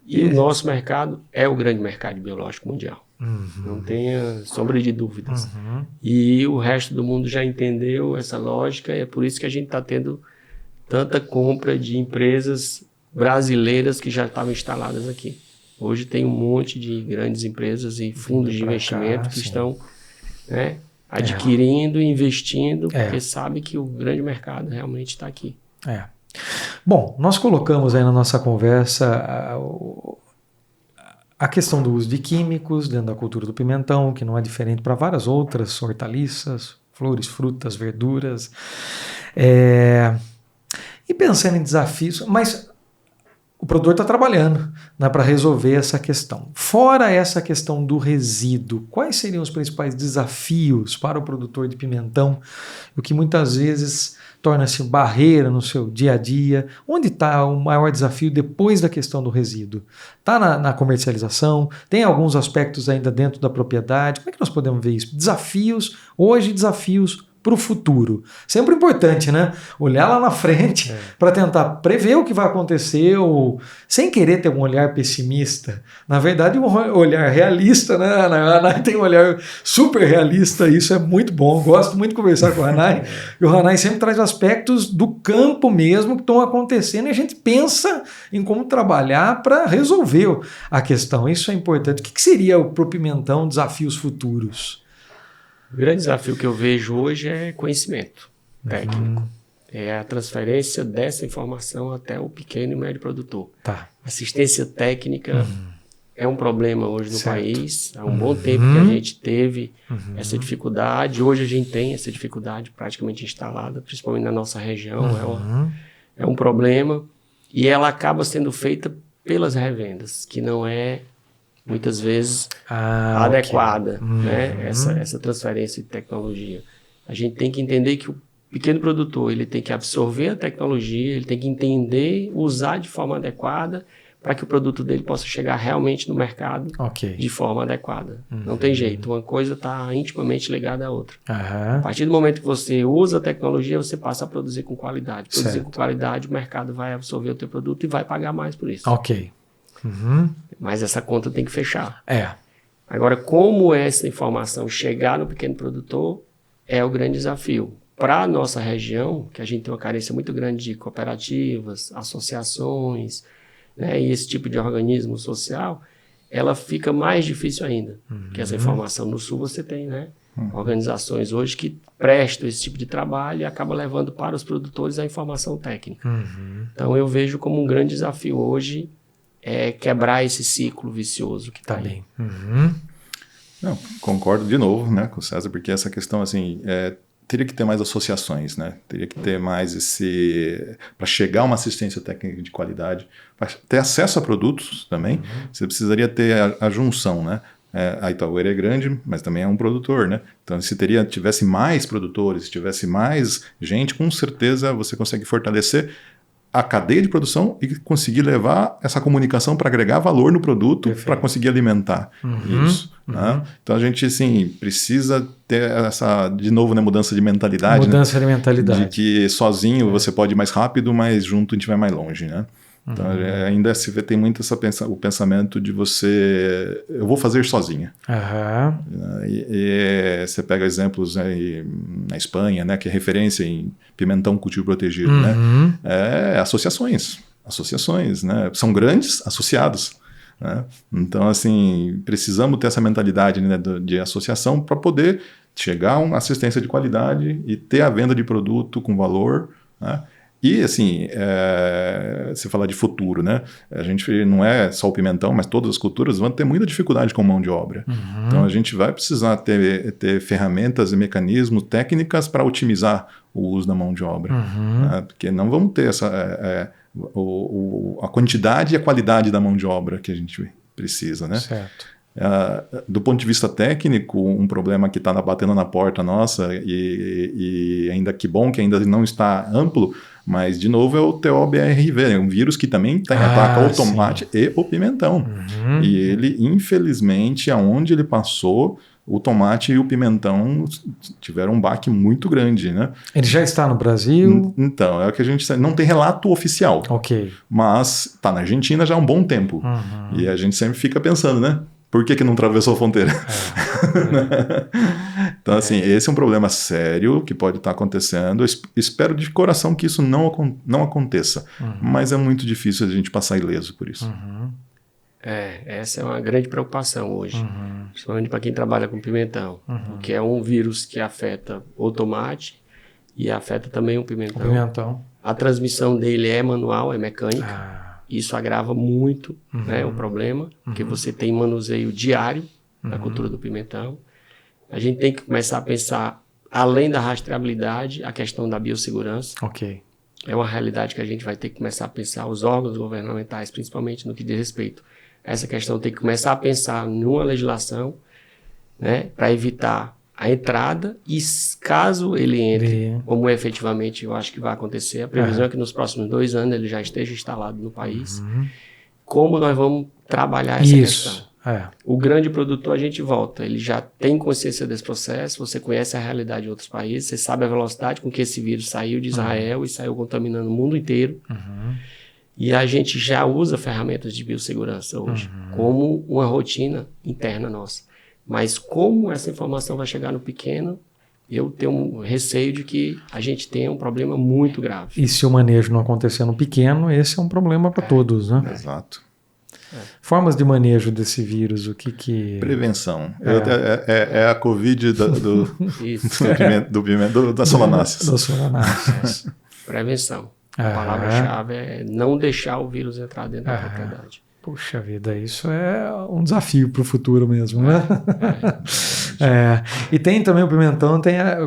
E o nosso mercado é o grande mercado biológico mundial. Não tenha sombra de dúvidas. E o resto do mundo já entendeu essa lógica, e é por isso que a gente está tendo tanta compra de empresas brasileiras que já estavam instaladas aqui. Hoje tem um monte de grandes empresas e fundos de investimento que estão, né, adquirindo e investindo, porque sabe que o grande mercado realmente está aqui. Bom, nós colocamos aí na nossa conversa a questão do uso de químicos dentro da cultura do pimentão, que não é diferente para várias outras hortaliças, flores, frutas, verduras. E pensando em desafios, mas o produtor está trabalhando, né, para resolver essa questão. Fora essa questão do resíduo, quais seriam os principais desafios para o produtor de pimentão, o que muitas vezes torna-se barreira no seu dia a dia? Onde está o maior desafio depois da questão do resíduo? Está na comercialização? Tem alguns aspectos ainda dentro da propriedade? Como é que nós podemos ver isso? Desafios, hoje desafios para o futuro. Sempre importante, né? Olhar lá na frente para tentar prever o que vai acontecer, ou sem querer ter um olhar pessimista. Na verdade, um olhar realista, né? A Hanai tem um olhar super realista, isso é muito bom. Gosto muito de conversar com o Hanai. E o Hanai sempre traz aspectos do campo mesmo que estão acontecendo e a gente pensa em como trabalhar para resolver a questão. Isso é importante. O que seria para o pimentão desafios futuros? O grande desafio que eu vejo hoje é conhecimento técnico. É a transferência dessa informação até o pequeno e médio produtor. Assistência técnica é um problema hoje no país. Há um bom tempo que a gente teve essa dificuldade. Hoje a gente tem essa dificuldade praticamente instalada, principalmente na nossa região. É um problema. E ela acaba sendo feita pelas revendas, que não é muitas vezes adequada, né? Essa transferência de tecnologia. A gente tem que entender que o pequeno produtor ele tem que absorver a tecnologia, ele tem que entender, usar de forma adequada para que o produto dele possa chegar realmente no mercado de forma adequada. Não tem jeito, uma coisa está intimamente ligada à outra. A partir do momento que você usa a tecnologia, você passa a produzir com qualidade. Produzir com qualidade, o mercado vai absorver o teu produto e vai pagar mais por isso. Mas essa conta tem que fechar. Agora, como essa informação chegar no pequeno produtor é o grande desafio. Para a nossa região, que a gente tem uma carência muito grande de cooperativas, associações, né, e esse tipo de organismo social, ela fica mais difícil ainda. Porque essa informação no Sul você tem, né, organizações hoje que prestam esse tipo de trabalho e acabam levando para os produtores a informação técnica. Então eu vejo como um grande desafio hoje quebrar esse ciclo vicioso que está aí. Não, concordo de novo, né, com o César, porque essa questão assim, teria que ter mais associações, né? Teria que ter mais para chegar a uma assistência técnica de qualidade, para ter acesso a produtos também, você precisaria ter a junção, né? A Itaueira é grande, mas também é um produtor, né? Então, se tivesse mais produtores, se tivesse mais gente, com certeza você consegue fortalecer a cadeia de produção e conseguir levar essa comunicação para agregar valor no produto, para conseguir alimentar isso. Né? Então a gente, assim, precisa ter essa, de novo, né, mudança de mentalidade. Mudança de mentalidade. De que sozinho você pode ir mais rápido, mas junto a gente vai mais longe, né? Então, ainda se vê, tem muito o pensamento de você, eu vou fazer sozinho. E você pega exemplos aí na Espanha, né, que é referência em pimentão cultivo protegido, né? Associações, né? São grandes associados. Né? Então, assim, precisamos ter essa mentalidade, né, de associação para poder chegar a uma assistência de qualidade e ter a venda de produto com valor, né? E, assim, se falar de futuro, né? A gente não é só o pimentão, mas todas as culturas vão ter muita dificuldade com mão de obra. Então, a gente vai precisar ter ferramentas e mecanismos, técnicas para otimizar o uso da mão de obra. Né? Porque não vamos ter a quantidade e a qualidade da mão de obra que a gente precisa, né? Certo. Do ponto de vista técnico, um problema que está batendo na porta nossa e ainda que bom que ainda não está amplo, mas de novo é o TOBRV, é um vírus que também ataca o tomate e o pimentão. E ele, infelizmente, aonde ele passou, o tomate e o pimentão tiveram um baque muito grande, né? Ele já está no Brasil? Então, é o que a gente não tem relato oficial. Ok. Mas está na Argentina já há um bom tempo. E a gente sempre fica pensando, né? Por que não atravessou a fronteira? Então, assim, esse é um problema sério que pode estar acontecendo. Eu espero de coração que isso não aconteça. Mas é muito difícil a gente passar ileso por isso. Essa é uma grande preocupação hoje. Principalmente para quem trabalha com pimentão. Porque é um vírus que afeta o tomate e afeta também o pimentão. A transmissão dele é manual, é mecânica. Isso agrava muito, né, o problema, porque você tem manuseio diário da cultura do pimentão. A gente tem que começar a pensar, além da rastreabilidade, a questão da biossegurança. Ok. É uma realidade que a gente vai ter que começar a pensar, os órgãos governamentais, principalmente no que diz respeito a essa questão, tem que começar a pensar numa legislação, né, para evitar a entrada e, caso ele entre, como efetivamente eu acho que vai acontecer, a previsão é que nos próximos 2 anos ele já esteja instalado no país, como nós vamos trabalhar essa questão. O grande produtor, a gente volta, ele já tem consciência desse processo, você conhece a realidade de outros países, você sabe a velocidade com que esse vírus saiu de Israel e saiu contaminando o mundo inteiro. E a gente já usa ferramentas de biossegurança hoje, como uma rotina interna nossa. Mas como essa informação vai chegar no pequeno, eu tenho um receio de que a gente tenha um problema muito grave. E se o manejo não acontecer no pequeno, esse é um problema para todos, né? Exato. Formas de manejo desse vírus, o que... Prevenção. É a Covid da Solanacea. Da Solanacea. Prevenção. A palavra-chave é não deixar o vírus entrar dentro da propriedade. Puxa vida, isso é um desafio para o futuro mesmo, né? E tem também o pimentão,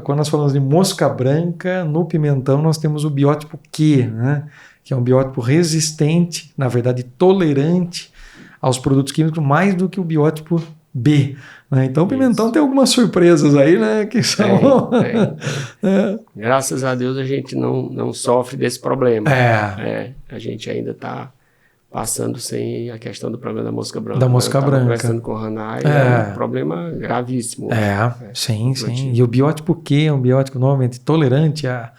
quando nós falamos de mosca branca, no pimentão nós temos o biótipo Q, né? Que é um biótipo resistente, na verdade tolerante aos produtos químicos, mais do que o biótipo B. Né? Então o pimentão tem algumas surpresas aí, né? Que são... Graças a Deus a gente não sofre desse problema. A gente ainda está passando sem a questão do problema da mosca branca. Da mosca branca. Conversando com o Hanai, é um problema gravíssimo. Sim. E o biótipo Q é um biótipo normalmente tolerante a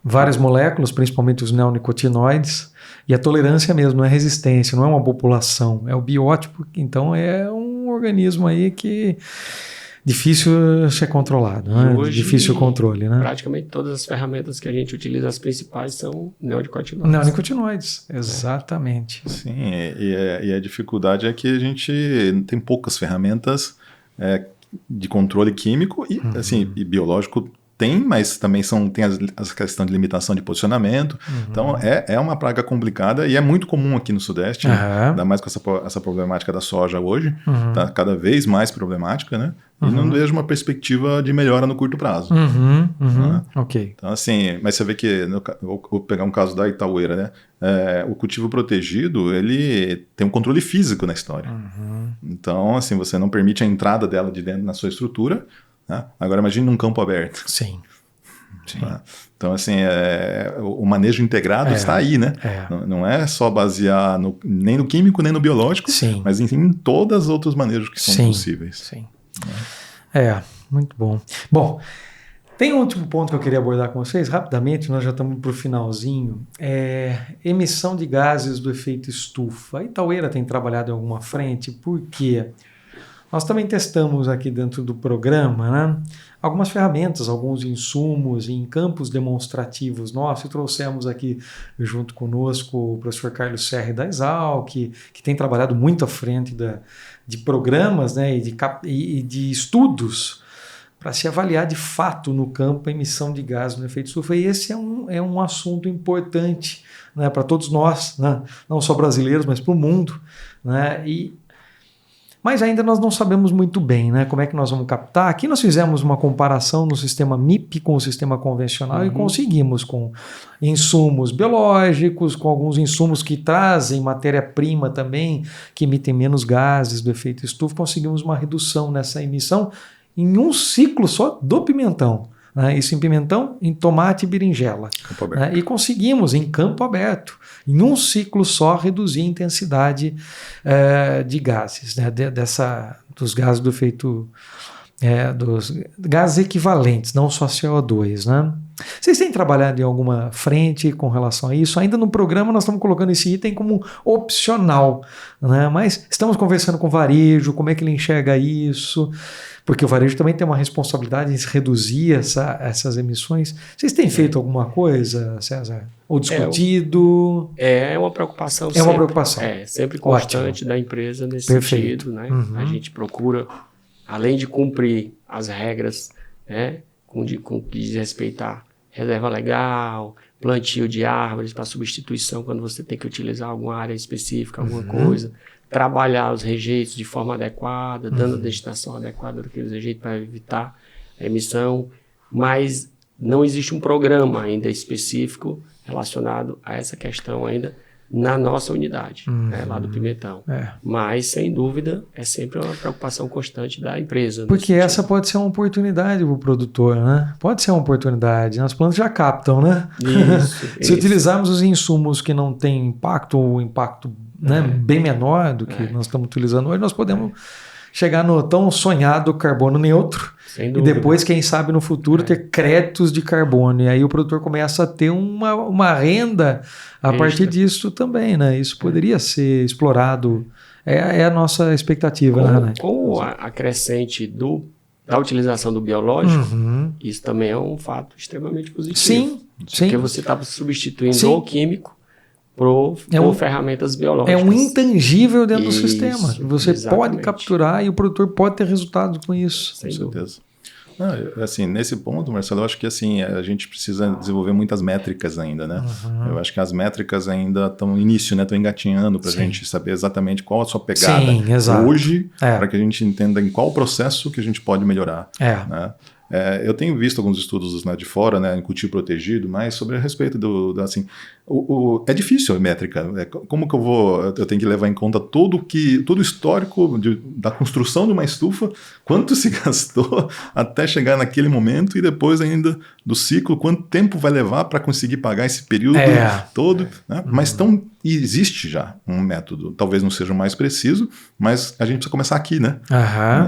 várias moléculas, principalmente os neonicotinoides, e a tolerância mesmo, não é resistência, não é uma população, é o biótipo, então é um organismo aí que difícil ser controlado, né? Hoje, difícil o controle, né? Praticamente todas as ferramentas que a gente utiliza, as principais são neonicotinoides. Neonicotinoides, exatamente. Sim, e a dificuldade é que a gente tem poucas ferramentas de controle químico e, assim, e biológico tem, mas também tem a questão de limitação de posicionamento. Então, é uma praga complicada e é muito comum aqui no Sudeste, né? Ainda mais com essa problemática da soja hoje. Está cada vez mais problemática, né? E não vejo uma perspectiva de melhora no curto prazo. Ok. Então, assim, mas você vê que, vou pegar um caso da Itaueira, né? O cultivo protegido, ele tem um controle físico na história. Então, assim, você não permite a entrada dela de dentro na sua estrutura, né? Agora imagine num campo aberto. Sim. Tá? Então, assim, o manejo integrado está aí, né? Não é só basear nem no químico, nem no biológico, Sim. mas em todos os outros manejos que são possíveis. Sim. Muito bom. Bom, tem um último ponto que eu queria abordar com vocês, rapidamente, nós já estamos para o finalzinho. Emissão de gases do efeito estufa. A Itaueira tem trabalhado em alguma frente, porque nós também testamos aqui dentro do programa, né, algumas ferramentas, alguns insumos em campos demonstrativos nossos, e trouxemos aqui junto conosco o professor Carlos Serri da Exalc, que tem trabalhado muito à frente de programas, né, e de estudos para se avaliar de fato no campo a emissão de gases no efeito estufa. E esse é um assunto importante, né, para todos nós, né, não só brasileiros, mas para o mundo, né, mas ainda nós não sabemos muito bem, né, como é que nós vamos captar. Aqui nós fizemos uma comparação no sistema MIP com o sistema convencional e conseguimos, com insumos biológicos, com alguns insumos que trazem matéria-prima também, que emitem menos gases do efeito estufa, conseguimos uma redução nessa emissão em um ciclo só do pimentão. Né? Isso em pimentão, em tomate e berinjela. Né? E conseguimos, em campo aberto, em um ciclo só, reduzir a intensidade de gases, né? Dos gases do efeito... dos gases equivalentes, não só CO2. Né? Vocês têm trabalhado em alguma frente com relação a isso? Ainda no programa nós estamos colocando esse item como opcional, né? Mas estamos conversando com o varejo, como é que ele enxerga isso, porque o varejo também tem uma responsabilidade em reduzir essas emissões. Vocês têm feito alguma coisa, César? Ou discutido? É uma preocupação. É uma preocupação. Sempre constante da empresa nesse sentido. Né? A gente procura, além de cumprir as regras, né, com que diz respeitar reserva legal, plantio de árvores para substituição quando você tem que utilizar alguma área específica, alguma coisa, trabalhar os rejeitos de forma adequada, dando a destinação adequada daqueles rejeitos para evitar a emissão, mas não existe um programa ainda específico relacionado a essa questão ainda na nossa unidade, né, lá do Pimentão. Mas, sem dúvida, é sempre uma preocupação constante da empresa. Porque essa pode ser uma oportunidade para o produtor, né? Pode ser uma oportunidade. As plantas já captam, né? Isso. Se utilizarmos os insumos que não têm impacto, ou impacto bem menor do que nós estamos utilizando hoje, nós podemos chegar no tão sonhado carbono neutro. Sem dúvida. E depois, quem sabe, no futuro, ter créditos de carbono. E aí o produtor começa a ter uma renda a partir disso também, né? Isso poderia ser explorado. É a nossa expectativa, né? Com a crescente da utilização do biológico, isso também é um fato extremamente positivo. Sim. Porque você está substituindo o químico por ferramentas biológicas. É um intangível dentro do sistema. Você exatamente. pode capturar e o produtor pode ter resultado com isso. Com certeza. Assim, nesse ponto, Marcelo, eu acho que assim, a gente precisa desenvolver muitas métricas ainda, né? Eu acho que as métricas ainda estão no início, né? Estão engatinhando para a gente saber exatamente qual a sua pegada hoje, para que a gente entenda em qual processo que a gente pode melhorar. Né? Eu tenho visto alguns estudos de fora, né, em cultivo protegido, mas sobre a respeito assim, é difícil a métrica. Como que eu tenho que levar em conta todo o histórico da construção de uma estufa, quanto se gastou até chegar naquele momento e depois ainda do ciclo, quanto tempo vai levar para conseguir pagar esse período todo. Né? Mas existe já um método, talvez não seja o mais preciso, mas a gente precisa começar aqui, né?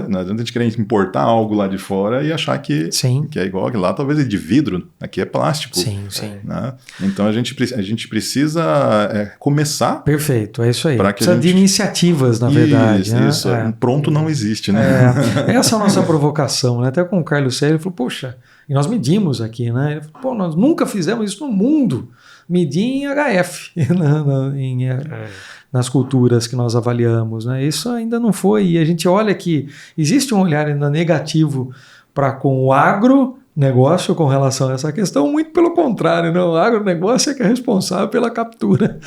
Não adianta a gente querer importar algo lá de fora e achar que é igual, que lá talvez é de vidro, aqui é plástico. Né? Então a gente precisa começar. Perfeito, é isso aí. Precisa de iniciativas, na verdade. Isso. Pronto não existe, né? Essa é a nossa provocação, né? Até com o Carlos Serri, ele falou, poxa, e nós medimos aqui, né? Ele falou, nós nunca fizemos isso no mundo. Medir em HF, nas culturas que nós avaliamos. Né? Isso ainda não foi. E a gente olha que existe um olhar ainda negativo para com o agronegócio com relação a essa questão, muito pelo contrário. Né? O agronegócio é que é responsável pela captura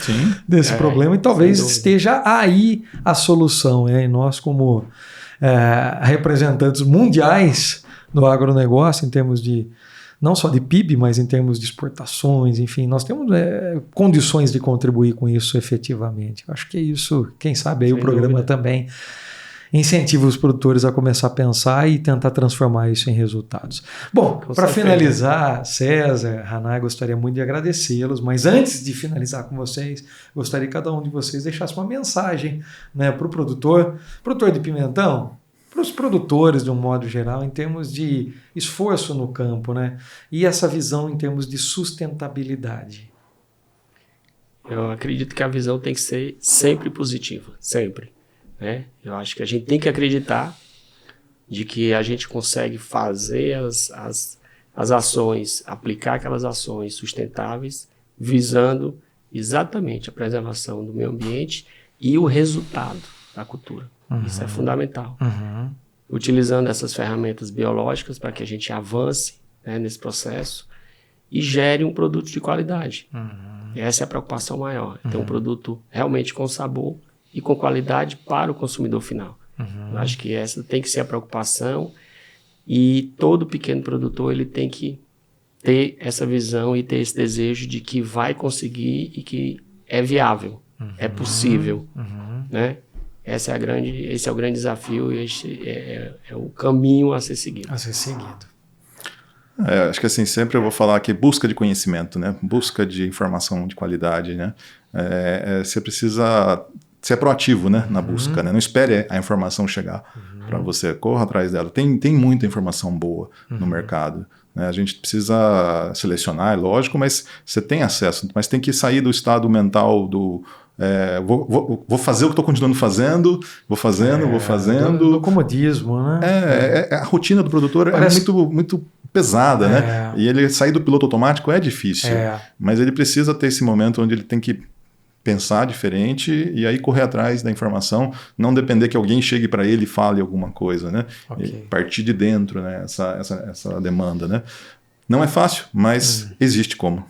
desse problema e talvez esteja aí a solução. E nós, como representantes mundiais do agronegócio, em termos de não só de PIB, mas em termos de exportações, enfim, nós temos condições de contribuir com isso efetivamente. Eu acho que é isso, quem sabe aí o programa também incentiva os produtores a começar a pensar e tentar transformar isso em resultados. Bom, para finalizar, César, Hanai, gostaria muito de agradecê-los, mas antes de finalizar com vocês, gostaria que cada um de vocês deixasse uma mensagem, né, para o produtor de pimentão, para os produtores de um modo geral, em termos de esforço no campo, né, e essa visão em termos de sustentabilidade. Eu acredito que a visão tem que ser sempre positiva, sempre. Né? Eu acho que a gente tem que acreditar de que a gente consegue fazer as ações, aplicar aquelas ações sustentáveis, visando exatamente a preservação do meio ambiente e o resultado da cultura. Isso é fundamental. Utilizando essas ferramentas biológicas para que a gente avance, né, nesse processo e gere um produto de qualidade. Essa é a preocupação maior. Ter um produto realmente com sabor e com qualidade para o consumidor final. Eu acho que essa tem que ser a preocupação, e todo pequeno produtor ele tem que ter essa visão e ter esse desejo de que vai conseguir e que é viável, é possível. Né? Esse é o grande desafio, e esse é o caminho a ser seguido. Acho que assim, sempre eu vou falar que busca de conhecimento, né? Busca de informação de qualidade, né? Você precisa ser proativo, né, na busca, né? Não espere a informação chegar para você, corra atrás dela. Tem muita informação boa no mercado, né? A gente precisa selecionar, é lógico, mas você tem acesso, mas tem que sair do estado mental do vou fazer o que estou continuando fazendo, vou fazendo. Do comodismo, né? A rotina do produtor é muito pesada, né? E ele sair do piloto automático é difícil, mas ele precisa ter esse momento onde ele tem que pensar diferente e aí correr atrás da informação, não depender que alguém chegue para ele e fale alguma coisa, né? Partir de dentro, né? Essa demanda, né? Não é fácil, mas existe como.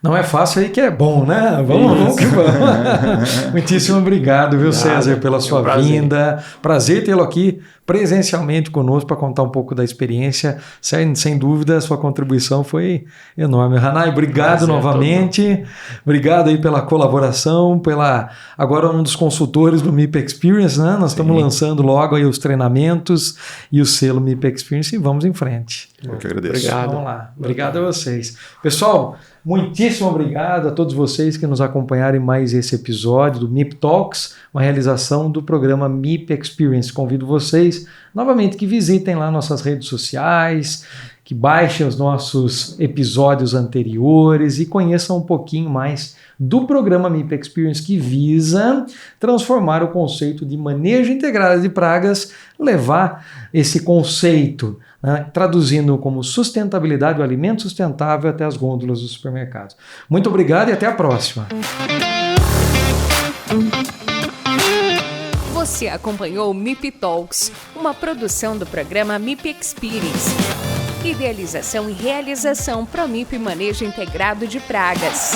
Não é fácil aí que é bom, né? Vamos que vamos. Muitíssimo obrigado, viu, César, pela sua vinda. Prazer tê-lo aqui presencialmente conosco para contar um pouco da experiência. Sem dúvida, a sua contribuição foi enorme. Hanai, obrigado novamente. Obrigado aí pela colaboração, agora um dos consultores do MIP Experience, né? Nós estamos lançando logo aí os treinamentos e o selo MIP Experience e vamos em frente. Eu que agradeço. Obrigado. Vamos lá. Obrigado a vocês. Pessoal, muitíssimo obrigado a todos vocês que nos acompanharam em mais esse episódio do MIP Talks, uma realização do programa MIP Experience. Convido vocês novamente que visitem lá nossas redes sociais, que baixem os nossos episódios anteriores e conheçam um pouquinho mais do programa MIP Experience, que visa transformar o conceito de manejo integrado de pragas, levar esse conceito, né, traduzindo como sustentabilidade, o alimento sustentável até as gôndolas dos supermercados. Muito obrigado e até a próxima. Você acompanhou o MIP Talks, uma produção do programa MIP Experience. Idealização e realização ProMIP Manejo Integrado de Pragas.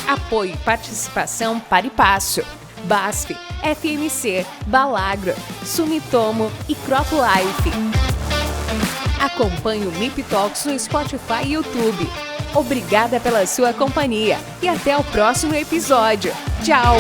Apoio e participação Paripasso, BASF, FMC, Balagro, Sumitomo e CropLife. Acompanhe o MIP Talks no Spotify e YouTube. Obrigada pela sua companhia e até o próximo episódio. Tchau!